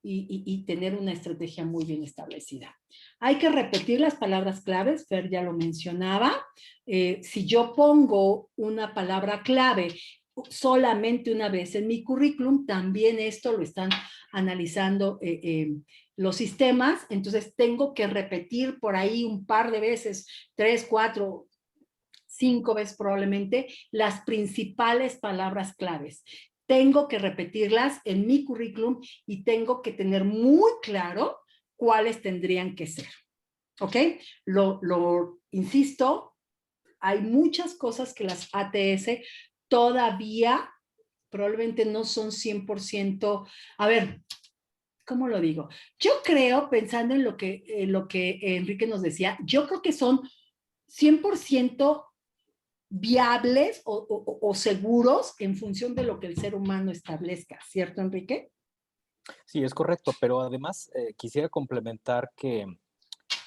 y tener una estrategia muy bien establecida. Hay que repetir las palabras claves, Fer ya lo mencionaba. Si yo pongo una palabra clave solamente una vez en mi currículum, también esto lo están analizando los sistemas, entonces tengo que repetir por ahí un par de veces, 3, 4, 5 veces probablemente, las principales palabras claves. Tengo que repetirlas en mi currículum y tengo que tener muy claro cuáles tendrían que ser. ¿Ok? Lo insisto, hay muchas cosas que las ATS todavía probablemente no son 100%, a ver, ¿cómo lo digo? Yo creo, pensando en lo que Enrique nos decía, yo creo que son 100% viables o seguros en función de lo que el ser humano establezca, ¿cierto, Enrique? Sí, es correcto, pero además quisiera complementar que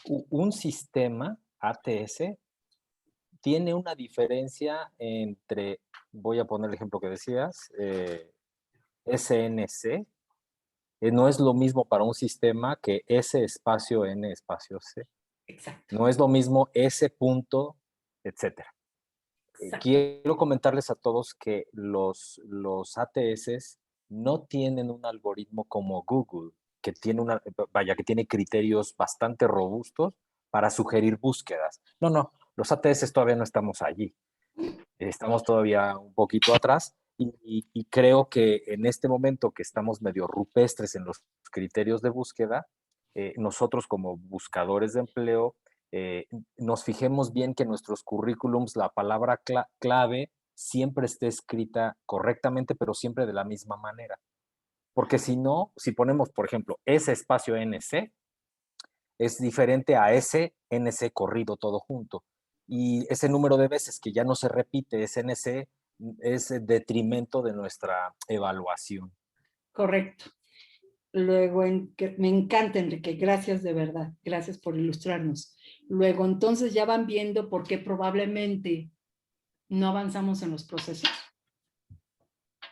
un sistema ATS tiene una diferencia entre, voy a poner el ejemplo que decías, SNC, no es lo mismo para un sistema que S espacio N espacio C. Exacto. No es lo mismo S punto, etcétera. Quiero comentarles a todos que los ATS no tienen un algoritmo como Google, que tiene que tiene criterios bastante robustos para sugerir búsquedas. No, los ATS todavía no estamos allí. Estamos todavía un poquito atrás y creo que en este momento que estamos medio rupestres en los criterios de búsqueda, nosotros como buscadores de empleo, nos fijemos bien que en nuestros currículums la palabra clave siempre esté escrita correctamente, pero siempre de la misma manera. Porque si no, si ponemos, por ejemplo, S espacio NC, es diferente a S, NC corrido todo junto. Y ese número de veces que ya no se repite ese NC es detrimento de nuestra evaluación. Correcto. Luego, me encanta, Enrique, gracias de verdad, gracias por ilustrarnos. Luego, entonces ya van viendo por qué probablemente no avanzamos en los procesos.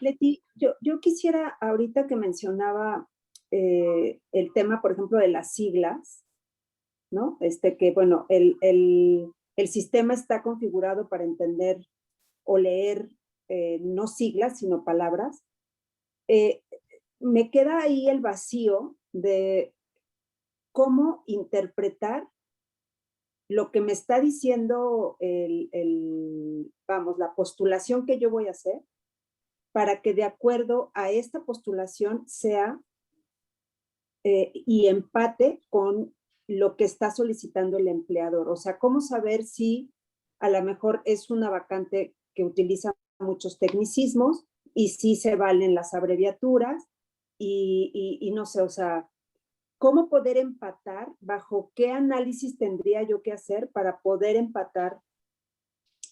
Leti, yo quisiera, ahorita que mencionaba el tema, por ejemplo, de las siglas, ¿no? Que, bueno, el sistema está configurado para entender o leer no siglas, sino palabras. Me queda ahí el vacío de cómo interpretar lo que me está diciendo la postulación que yo voy a hacer, para que de acuerdo a esta postulación sea y empate con lo que está solicitando el empleador. O sea, cómo saber si a lo mejor es una vacante que utiliza muchos tecnicismos y si se valen las abreviaturas y no sé, o sea, cómo poder empatar, bajo qué análisis tendría yo que hacer para poder empatar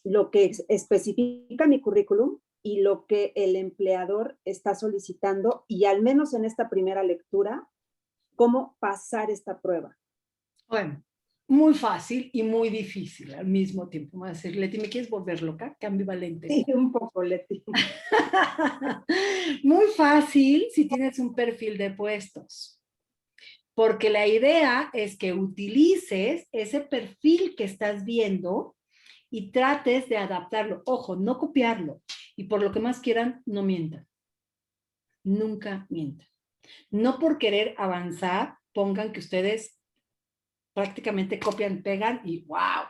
lo que especifica mi currículum y lo que el empleador está solicitando, y al menos en esta primera lectura, cómo pasar esta prueba. Bueno, muy fácil y muy difícil al mismo tiempo. Me voy a decir, Leti, ¿me quieres volver loca? Qué ambivalente. Sí, un poco, Leti. Muy fácil si tienes un perfil de puestos. Porque la idea es que utilices ese perfil que estás viendo y trates de adaptarlo. Ojo, no copiarlo. Y por lo que más quieran, no mientan. Nunca mientan. No por querer avanzar, pongan que ustedes prácticamente copian, pegan y ¡wow!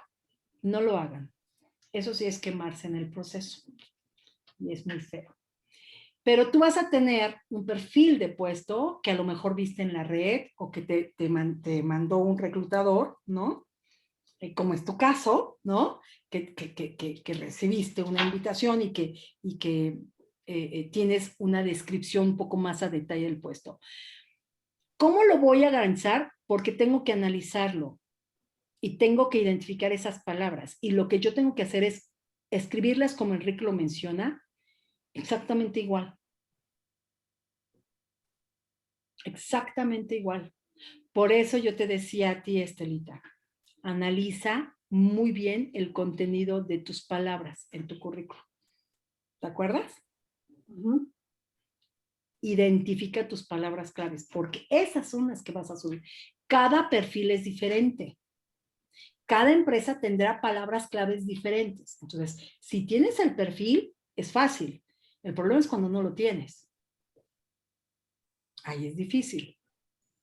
No lo hagan. Eso sí es quemarse en el proceso. Y es muy feo. Pero tú vas a tener un perfil de puesto que a lo mejor viste en la red o que te mandó un reclutador, ¿no? Como es tu caso, ¿no? Que recibiste una invitación y que tienes una descripción un poco más a detalle del puesto. ¿Cómo lo voy a garantizar? porque tengo que analizarlo y tengo que identificar esas palabras. Y lo que yo tengo que hacer es escribirlas como Enrique lo menciona, exactamente igual. Exactamente igual. Por eso yo te decía a ti, Estelita, analiza muy bien el contenido de tus palabras en tu currículum. ¿Te acuerdas? Ujú. Identifica tus palabras claves, porque esas son las que vas a subir. Cada perfil es diferente. Cada empresa tendrá palabras claves diferentes. Entonces, si tienes el perfil, es fácil. El problema es cuando no lo tienes. Ahí es difícil.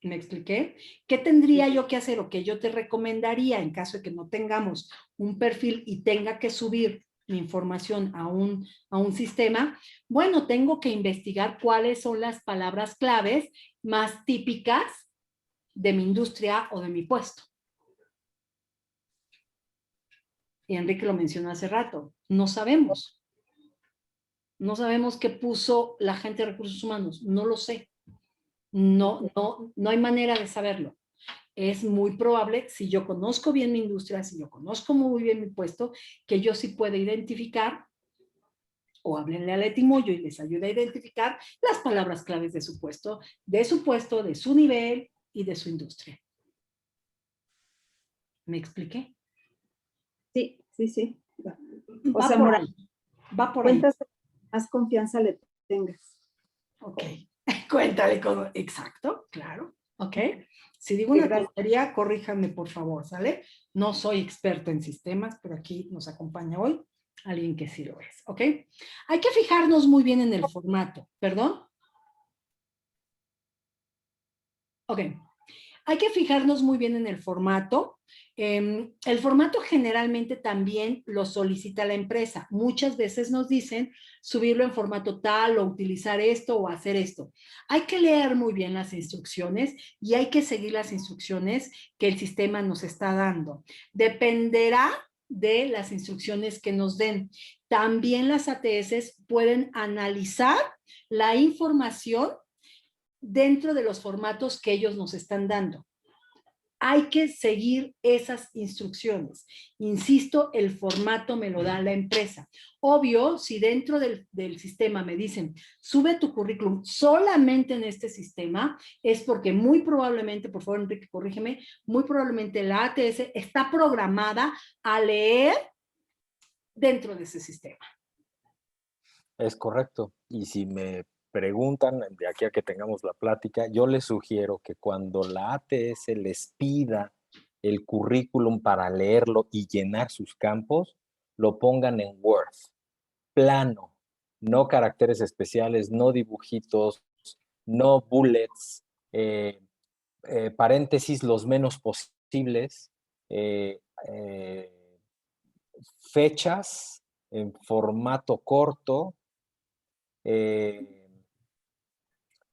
¿Me expliqué? ¿Qué tendría yo que hacer o qué yo te recomendaría en caso de que no tengamos un perfil y tenga que subir mi información a un sistema? Bueno, tengo que investigar cuáles son las palabras claves más típicas de mi industria o de mi puesto. Y Enrique lo mencionó hace rato, no sabemos. No sabemos qué puso la gente de recursos humanos, no lo sé. No hay manera de saberlo. Es muy probable, si yo conozco bien mi industria, si yo conozco muy bien mi puesto, que yo sí pueda identificar, o háblenle a Leti Moyo y les ayude a identificar las palabras claves de su puesto, de su nivel y de su industria. ¿Me expliqué? Sí, sí, sí. O Va sea, por Mora, ahí. Va por ahí. cuentas que más confianza le tengas. Ok. Cuéntale con... Exacto, claro. Ok. Si digo Sí, una gracias. tontería, corríjanme por favor, ¿sale? No soy experto en sistemas, pero aquí nos acompaña hoy alguien que sí lo es, ¿ok? Hay que fijarnos muy bien en el formato. ¿Perdón? Ok. Hay que fijarnos muy bien en el formato. El formato generalmente también lo solicita la empresa. Muchas veces nos dicen subirlo en formato tal o utilizar esto o hacer esto. Hay que leer muy bien las instrucciones y hay que seguir las instrucciones que el sistema nos está dando. Dependerá de las instrucciones que nos den. También las ATS pueden analizar la información dentro de los formatos que ellos nos están dando. Hay que seguir esas instrucciones. Insisto, el formato me lo da la empresa. Obvio, si dentro del sistema me dicen, sube tu currículum solamente en este sistema, es porque muy probablemente, por favor, Enrique, corrígeme, muy probablemente la ATS está programada a leer dentro de ese sistema. Es correcto. Y si me preguntan, de aquí a que tengamos la plática, yo les sugiero que cuando la ATS les pida el currículum para leerlo y llenar sus campos, lo pongan en Word, plano, no caracteres especiales, no dibujitos, no bullets, paréntesis los menos posibles, fechas en formato corto,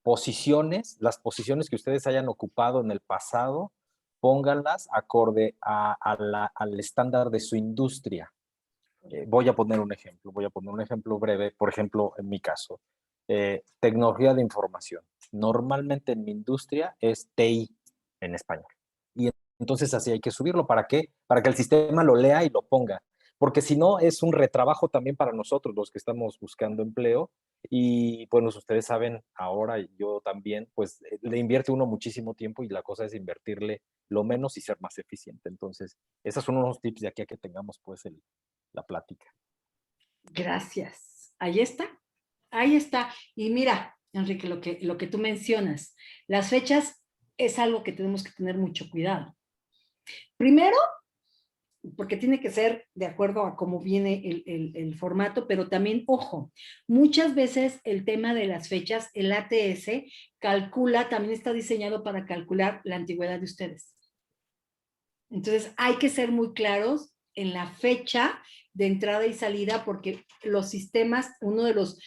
posiciones, las posiciones que ustedes hayan ocupado en el pasado, pónganlas acorde al estándar de su industria. Voy a poner un ejemplo breve, por ejemplo, en mi caso, tecnología de información. Normalmente en mi industria es TI en español. Y entonces así hay que subirlo. ¿Para qué? Para que el sistema lo lea y lo ponga. Porque si no, es un retrabajo también para nosotros, los que estamos buscando empleo. Y bueno, ustedes saben ahora, y yo también, pues le invierte uno muchísimo tiempo y la cosa es invertirle lo menos y ser más eficiente. Entonces, esos son unos tips de aquí a que tengamos pues la plática. Gracias. Ahí está. Ahí está. Y mira, Enrique, lo que tú mencionas, las fechas es algo que tenemos que tener mucho cuidado. Primero, porque tiene que ser de acuerdo a cómo viene el formato, pero también, ojo, muchas veces el tema de las fechas, el ATS calcula, también está diseñado para calcular la antigüedad de ustedes. Entonces, hay que ser muy claros en la fecha de entrada y salida, porque los sistemas, uno de los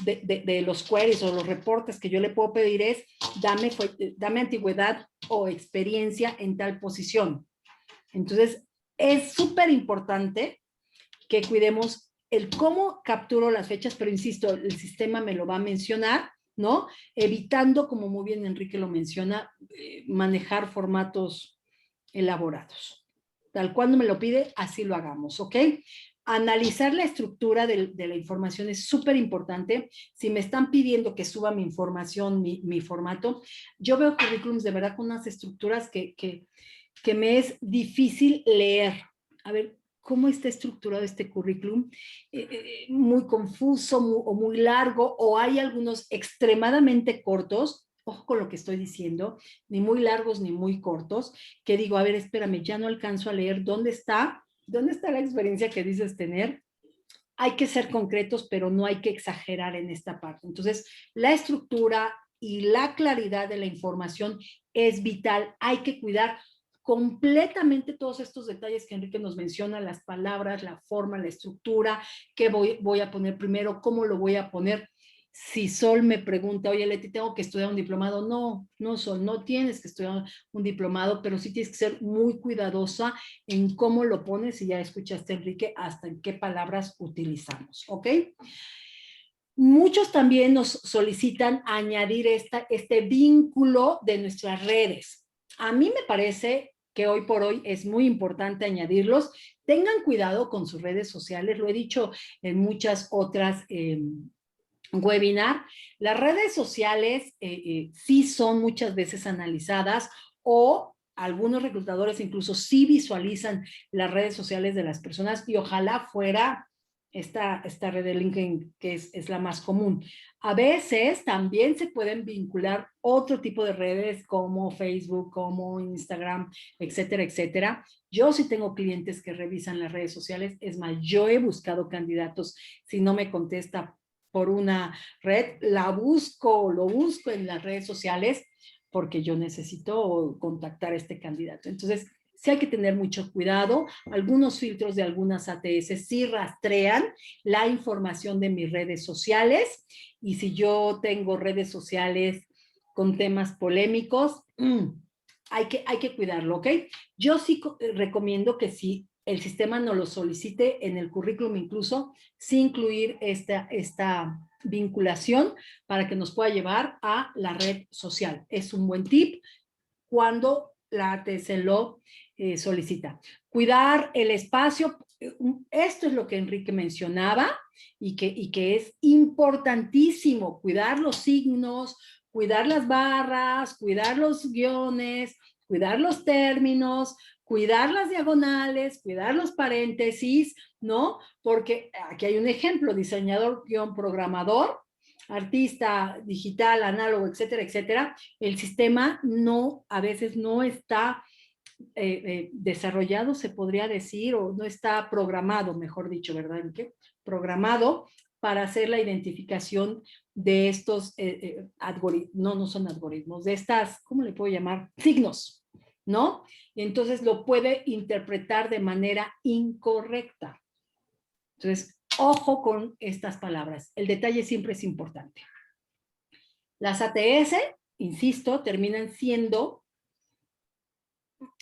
de los queries o los reportes que yo le puedo pedir es, dame antigüedad o experiencia en tal posición. Entonces, es súper importante que cuidemos el cómo capturo las fechas, pero insisto, el sistema me lo va a mencionar, ¿no? Evitando, como muy bien Enrique lo menciona, manejar formatos elaborados. Tal cual me lo pide, así lo hagamos, ¿ok? Analizar la estructura de la información es súper importante. Si me están pidiendo que suba mi información, mi formato, yo veo currículums de verdad con unas estructuras que me es difícil leer. A ver, ¿cómo está estructurado este currículum? Muy confuso o muy largo, o hay algunos extremadamente cortos, ojo con lo que estoy diciendo, ni muy largos ni muy cortos, que digo, a ver, espérame, ya no alcanzo a leer dónde está la experiencia que dices tener. Hay que ser concretos, pero no hay que exagerar en esta parte. Entonces, la estructura y la claridad de la información es vital. Hay que cuidar completamente todos estos detalles que Enrique nos menciona, las palabras, la forma, la estructura, qué voy a poner primero, cómo lo voy a poner. Si Sol me pregunta, oye Leti, ¿tengo que estudiar un diplomado? No Sol, no tienes que estudiar un diplomado, pero sí tienes que ser muy cuidadosa en cómo lo pones, y ya escuchaste Enrique, hasta en qué palabras utilizamos, ¿ok? Muchos también nos solicitan añadir este vínculo de nuestras redes. A mí me parece que hoy por hoy es muy importante añadirlos. Tengan cuidado con sus redes sociales, lo he dicho en muchas otras webinar. Las redes sociales sí son muchas veces analizadas, o algunos reclutadores incluso sí visualizan las redes sociales de las personas, y ojalá fuera esta red de LinkedIn, que es la más común. A veces también se pueden vincular otro tipo de redes como Facebook, como Instagram, etcétera, etcétera. Yo sí tengo clientes que revisan las redes sociales. Es más, yo he buscado candidatos. Si no me contesta por una red, lo busco en las redes sociales, porque yo necesito contactar a este candidato. Entonces, sí hay que tener mucho cuidado. Algunos filtros de algunas ATS sí rastrean la información de mis redes sociales, y si yo tengo redes sociales con temas polémicos, hay que cuidarlo, ¿ok? Yo sí recomiendo que si el sistema nos lo solicite en el currículum, incluso sí incluir esta vinculación para que nos pueda llevar a la red social. Es un buen tip cuando la ATS lo solicita. Cuidar el espacio, esto es lo que Enrique mencionaba, y que es importantísimo: cuidar los signos, cuidar las barras, cuidar los guiones, cuidar los términos, cuidar las diagonales, cuidar los paréntesis, ¿no? Porque aquí hay un ejemplo: diseñador guión programador, artista digital, análogo, etcétera, etcétera. El sistema a veces no está desarrollado, se podría decir, o no está programado, mejor dicho, ¿verdad, Enrique? Programado para hacer la identificación de estos algoritmos, no son algoritmos, de estas, ¿cómo le puedo llamar? Signos, ¿no? Entonces lo puede interpretar de manera incorrecta. Entonces, ojo con estas palabras. El detalle siempre es importante. Las ATS, insisto, terminan siendo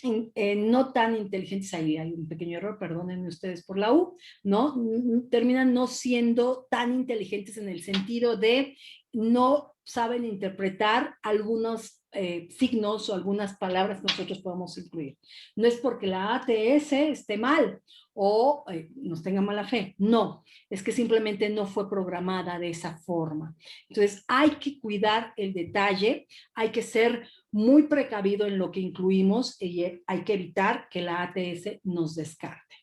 no tan inteligentes. Ahí hay un pequeño error, perdónenme ustedes por la U, ¿no? Terminan no siendo tan inteligentes en el sentido de no saben interpretar algunos signos o algunas palabras que nosotros podemos incluir. No es porque la ATS esté mal o nos tenga mala fe, no, es que simplemente no fue programada de esa forma. Entonces hay que cuidar el detalle, hay que ser muy precavido en lo que incluimos, y hay que evitar que la ATS nos descarte.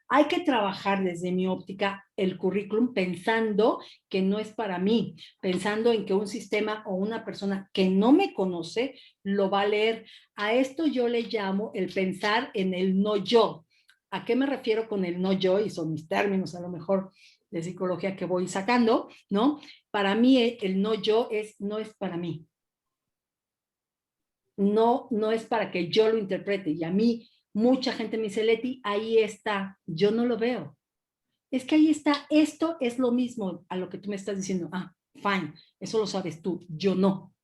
Hay que trabajar desde mi óptica el currículum pensando que no es para mí, pensando en que un sistema o una persona que no me conoce lo va a leer. A esto yo le llamo el pensar en el no yo. ¿A qué me refiero con el no yo? Y son mis términos a lo mejor de psicología que voy sacando, ¿no? Para mí el no yo no es para mí. No es para que yo lo interprete. Y a mí mucha gente me dice, Leti, ahí está. Yo no lo veo. Es que ahí está. Esto es lo mismo a lo que tú me estás diciendo. Ah, fine. Eso lo sabes tú. Yo no.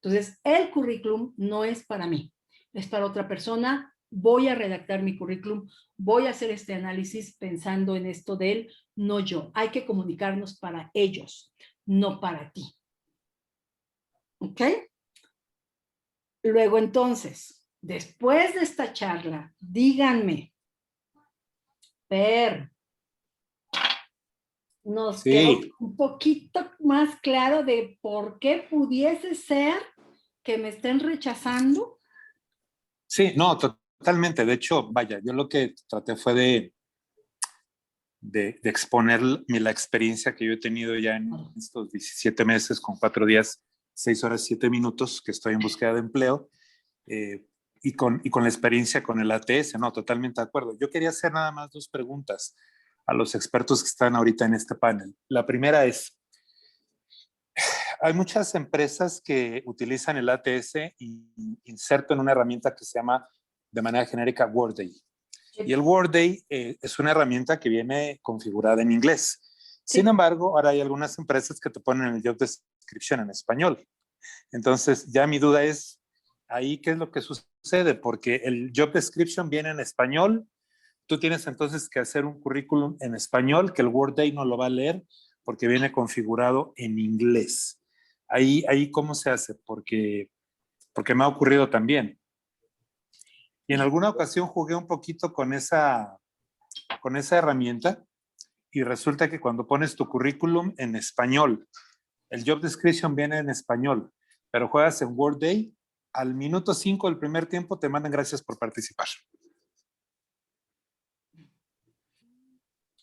Entonces, el currículum no es para mí. Es para otra persona. Voy a redactar mi currículum. Voy a hacer este análisis pensando en esto del no yo. Hay que comunicarnos para ellos, no para ti. ¿Ok? Luego entonces, después de esta charla, díganme, nos quedó un poquito más claro de por qué pudiese ser que me estén rechazando. Sí, no, totalmente. De hecho, vaya, yo lo que traté fue de exponer la experiencia que yo he tenido ya en estos 17 meses con 4 días, 6 horas, 7 minutos que estoy en búsqueda de empleo y con la experiencia con el ATS, no, totalmente de acuerdo. Yo quería hacer nada más 2 preguntas a los expertos que están ahorita en este panel. La primera es, hay muchas empresas que utilizan el ATS y inserto en una herramienta que se llama de manera genérica Workday. Y el Workday es una herramienta que viene configurada en inglés. Sin embargo, ahora hay algunas empresas que te ponen el job description en español. Entonces, ya mi duda es, ¿ahí qué es lo que sucede? Porque el job description viene en español, tú tienes entonces que hacer un currículum en español que el Workday no lo va a leer porque viene configurado en inglés. Ahí ¿cómo se hace? Porque me ha ocurrido también. Y en alguna ocasión jugué un poquito con esa herramienta y resulta que cuando pones tu currículum en español, el job description viene en español, pero juegas en Workday, al minuto 5 del primer tiempo te mandan gracias por participar.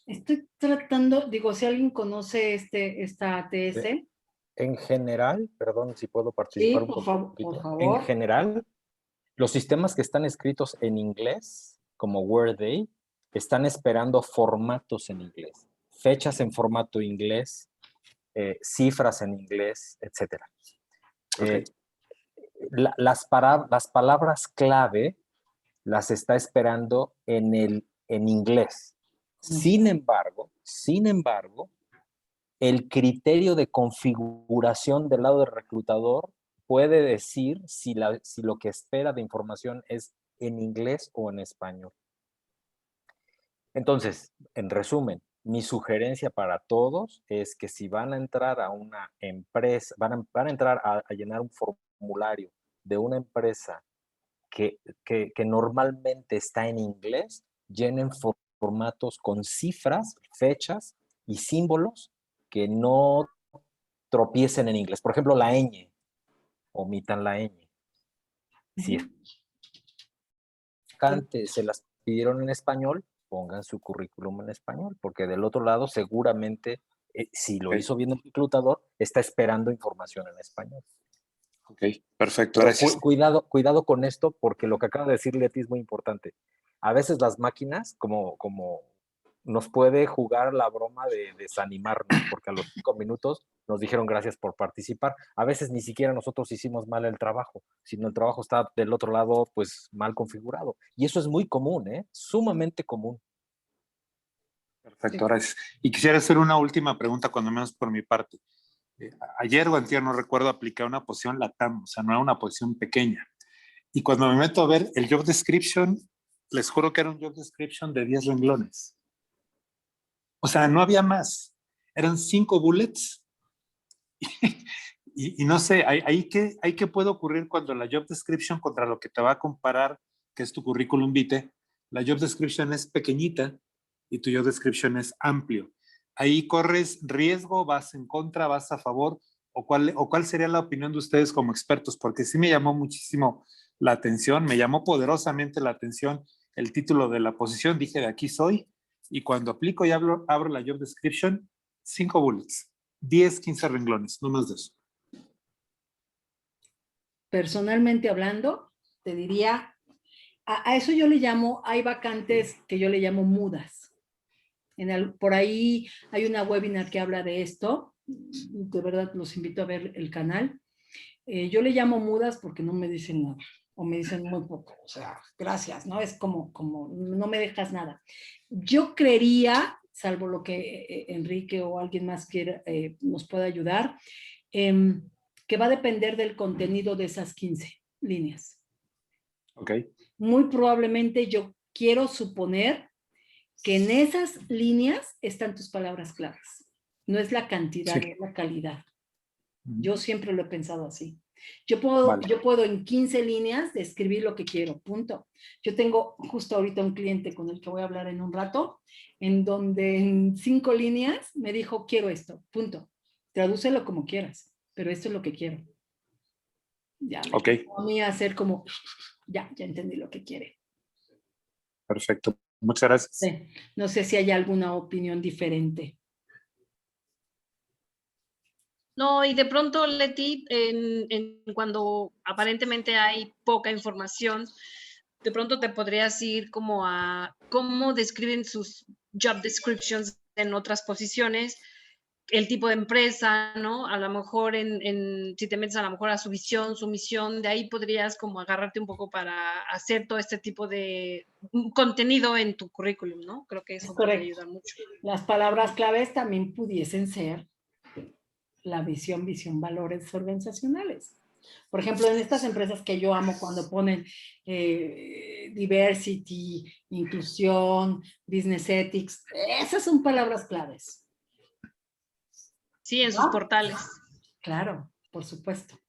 Estoy tratando, digo, si alguien conoce esta ATS. En general, perdón si puedo participar un poquito. Por favor. En general, los sistemas que están escritos en inglés, como Workday, están esperando formatos en inglés, fechas en formato inglés, cifras en inglés, etc. Okay. Las palabras clave las está esperando en inglés. Sin embargo, el criterio de configuración del lado del reclutador puede decir si lo que espera de información es en inglés o en español. Entonces, en resumen, mi sugerencia para todos es que si van a entrar a una empresa, van a entrar a llenar un formulario de una empresa que normalmente está en inglés, llenen formatos con cifras, fechas y símbolos que no tropiecen en inglés. Por ejemplo, la ñ. Omitan la ñ. Si antes se las pidieron en español, pongan su currículum en español, porque del otro lado seguramente, si lo hizo bien el reclutador, está esperando información en español. Ok, perfecto, pero gracias. Cuidado con esto, porque lo que acaba de decir Leti es muy importante. A veces las máquinas, como nos puede jugar la broma de desanimarnos, porque a los 5 minutos nos dijeron gracias por participar. A veces ni siquiera nosotros hicimos mal el trabajo, sino el trabajo está del otro lado, pues, mal configurado. Y eso es muy común, sumamente común. Perfecto, gracias. Y quisiera hacer una última pregunta, cuando menos por mi parte. Ayer o antier, no recuerdo, apliqué una posición LATAM, o sea, no era una posición pequeña. Y cuando me meto a ver el job description, les juro que era un job description de 10 renglones. O sea, no había más. Eran 5 bullets. Y no sé, ¿qué puede ocurrir cuando la job description contra lo que te va a comparar, que es tu currículum vitae, la job description es pequeñita y tu job description es amplio? Ahí corres riesgo, vas en contra, vas a favor, o cuál sería la opinión de ustedes como expertos, porque sí me llamó muchísimo la atención, me llamó poderosamente la atención el título de la posición, dije de aquí soy, y cuando aplico y abro la job description, 5 bullets, 10, 15 renglones, no más de eso. Personalmente hablando, te diría, a eso yo le llamo, hay vacantes que yo le llamo mudas. Por ahí hay una webinar que habla de esto, de verdad los invito a ver el canal. Yo le llamo mudas porque no me dicen nada, o me dicen muy poco, o sea, gracias, ¿no? Es como no me dejas nada. Yo creería, salvo lo que Enrique o alguien más quiera, nos pueda ayudar, que va a depender del contenido de esas 15 líneas. Ok. Muy probablemente yo quiero suponer que en esas líneas están tus palabras claves. No es la cantidad, sí, es la calidad. Yo siempre lo he pensado así. Yo puedo, Vale. yo puedo en 15 líneas describir lo que quiero, punto. Yo tengo justo ahorita un cliente con el que voy a hablar en un rato, en donde en 5 líneas me dijo, quiero esto, punto. Tradúcelo como quieras, pero esto es lo que quiero. Ya me Ok. empezó a mí a hacer como, ya entendí lo que quiere. Perfecto. Muchas gracias. Sí. No sé si hay alguna opinión diferente. No, y de pronto, Leti, cuando aparentemente hay poca información, de pronto te podrías ir como a cómo describen sus job descriptions en otras posiciones, el tipo de empresa, ¿no? A lo mejor si te metes a lo mejor a su visión, su misión, de ahí podrías como agarrarte un poco para hacer todo este tipo de contenido en tu currículum, ¿no? Creo que eso podría ayudar mucho. Las palabras claves también pudiesen ser la visión, valores organizacionales. Por ejemplo, en estas empresas que yo amo cuando ponen diversity, inclusión, business ethics, esas son palabras claves. Sí, en sus portales. Claro, por supuesto.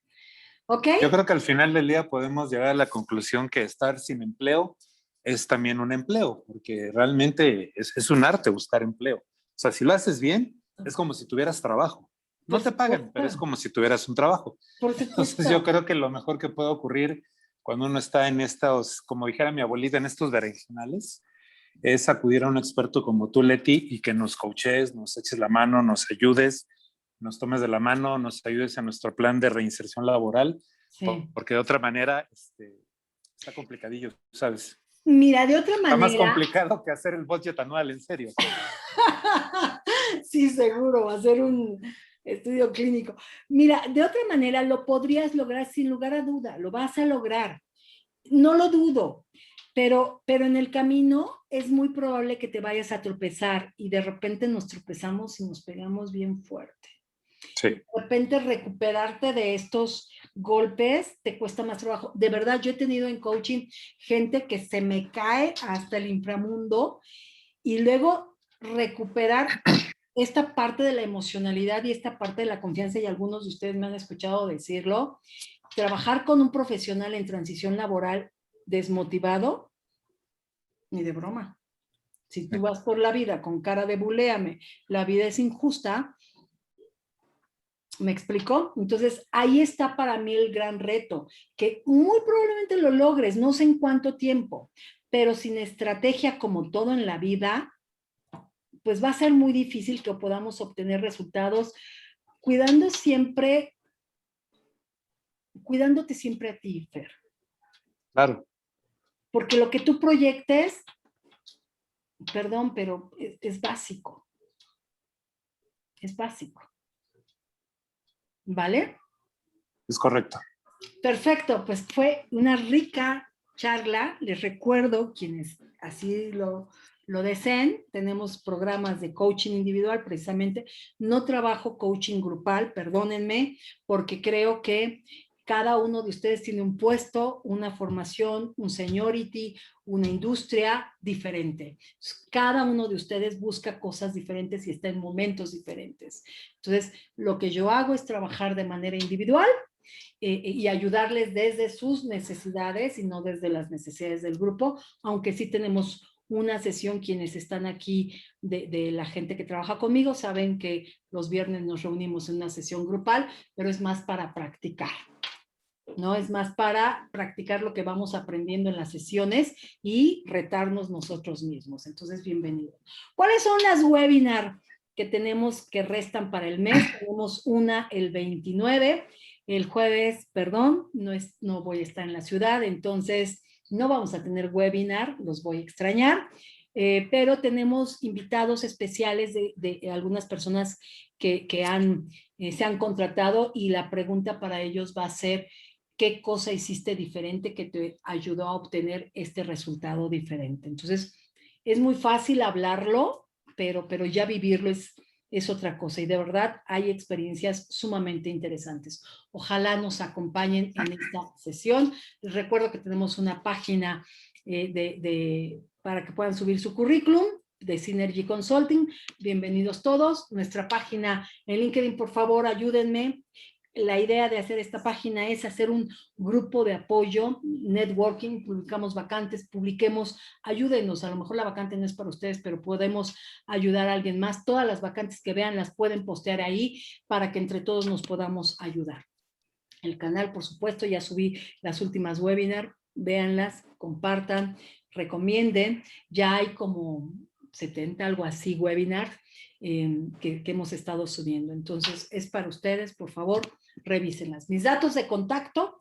¿Ok? Yo creo que al final del día podemos llegar a la conclusión que estar sin empleo es también un empleo, porque realmente es un arte buscar empleo. O sea, si lo haces bien, es como si tuvieras trabajo. No te pagan, pero es como si tuvieras un trabajo. Entonces yo creo que lo mejor que puede ocurrir cuando uno está en estos, como dijera mi abuelita, en estos berenjenales, es acudir a un experto como tú, Leti, y que nos coaches, nos eches la mano, nos ayudes, nos tomes de la mano, nos ayudes a nuestro plan de reinserción laboral, sí. Porque de otra manera está complicadillo, ¿sabes? Mira, de otra manera... Está más complicado que hacer el budget anual, en serio. Sí, seguro, hacer un estudio clínico. Mira, de otra manera lo podrías lograr sin lugar a duda, lo vas a lograr. No lo dudo, pero en el camino es muy probable que te vayas a tropezar y de repente nos tropezamos y nos pegamos bien fuerte. Sí. De repente recuperarte de estos golpes te cuesta más trabajo. De verdad, yo he tenido en coaching gente que se me cae hasta el inframundo y luego recuperar esta parte de la emocionalidad y esta parte de la confianza, y algunos de ustedes me han escuchado decirlo, trabajar con un profesional en transición laboral desmotivado, ni de broma. Si tú vas por la vida con cara de buléame, la vida es injusta, ¿me explicó? Entonces, ahí está para mí el gran reto, que muy probablemente lo logres, no sé en cuánto tiempo, pero sin estrategia como todo en la vida, pues va a ser muy difícil que podamos obtener resultados cuidándote siempre a ti, Fer. Claro. Porque lo que tú proyectes, perdón, pero es básico. Es básico. ¿Vale? Es correcto. Perfecto, pues fue una rica charla. Les recuerdo, quienes así lo deseen, tenemos programas de coaching individual, precisamente. No trabajo coaching grupal, perdónenme, porque creo que cada uno de ustedes tiene un puesto, una formación, un seniority, una industria diferente. Cada uno de ustedes busca cosas diferentes y está en momentos diferentes. Entonces, lo que yo hago es trabajar de manera individual y ayudarles desde sus necesidades y no desde las necesidades del grupo, aunque sí tenemos una sesión, quienes están aquí de la gente que trabaja conmigo saben que los viernes nos reunimos en una sesión grupal, pero es más para practicar. ¿No? Es más para practicar lo que vamos aprendiendo en las sesiones y retarnos nosotros mismos. Entonces, bienvenido. ¿Cuáles son las webinars que tenemos que restan para el mes? Tenemos una el 29, el jueves, perdón, no voy a estar en la ciudad, entonces no vamos a tener webinar, los voy a extrañar, pero tenemos invitados especiales de algunas personas que se han contratado y la pregunta para ellos va a ser qué cosa hiciste diferente que te ayudó a obtener este resultado diferente. Entonces, es muy fácil hablarlo, pero ya vivirlo es otra cosa. Y de verdad hay experiencias sumamente interesantes. Ojalá nos acompañen en esta sesión. Les recuerdo que tenemos una página para que puedan subir su currículum de Synergy Consulting. Bienvenidos todos. Nuestra página en LinkedIn, por favor, ayúdenme. la idea de hacer esta página es hacer un grupo de apoyo, networking, publicamos vacantes, publiquemos, ayúdenos, a lo mejor la vacante no es para ustedes, pero podemos ayudar a alguien más. Todas las vacantes que vean las pueden postear ahí para que entre todos nos podamos ayudar. El canal, por supuesto, ya subí las últimas webinars, véanlas, compartan, recomienden. Ya hay como 70, algo así, webinars que hemos estado subiendo. Entonces, es para ustedes, por favor, revísenlas. Mis datos de contacto,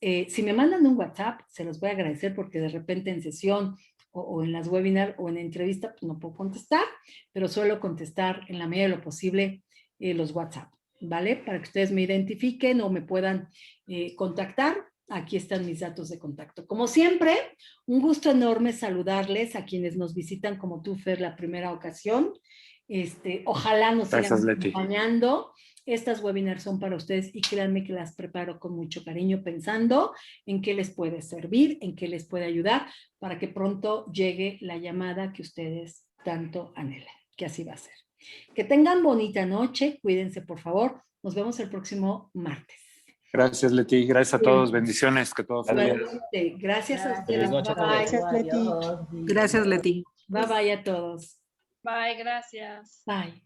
si me mandan un WhatsApp, se los voy a agradecer porque de repente en sesión o en las webinars o en entrevista, pues no puedo contestar, pero suelo contestar en la medida de lo posible los WhatsApp, ¿vale? Para que ustedes me identifiquen o me puedan contactar. Aquí están mis datos de contacto. Como siempre, un gusto enorme saludarles a quienes nos visitan como tú, Fer, la primera ocasión. Ojalá nos sigan acompañando. Estas webinars son para ustedes y créanme que las preparo con mucho cariño pensando en qué les puede servir, en qué les puede ayudar para que pronto llegue la llamada que ustedes tanto anhelan, que así va a ser. Que tengan bonita noche, cuídense por favor. Nos vemos el próximo martes. Gracias, Leti. Gracias a todos. Bendiciones. Que todo fluya. Gracias a ustedes. Feliz noche a todos. Gracias, Leti. Adiós. Gracias, Leti. Bye bye a todos. Bye, gracias. Bye.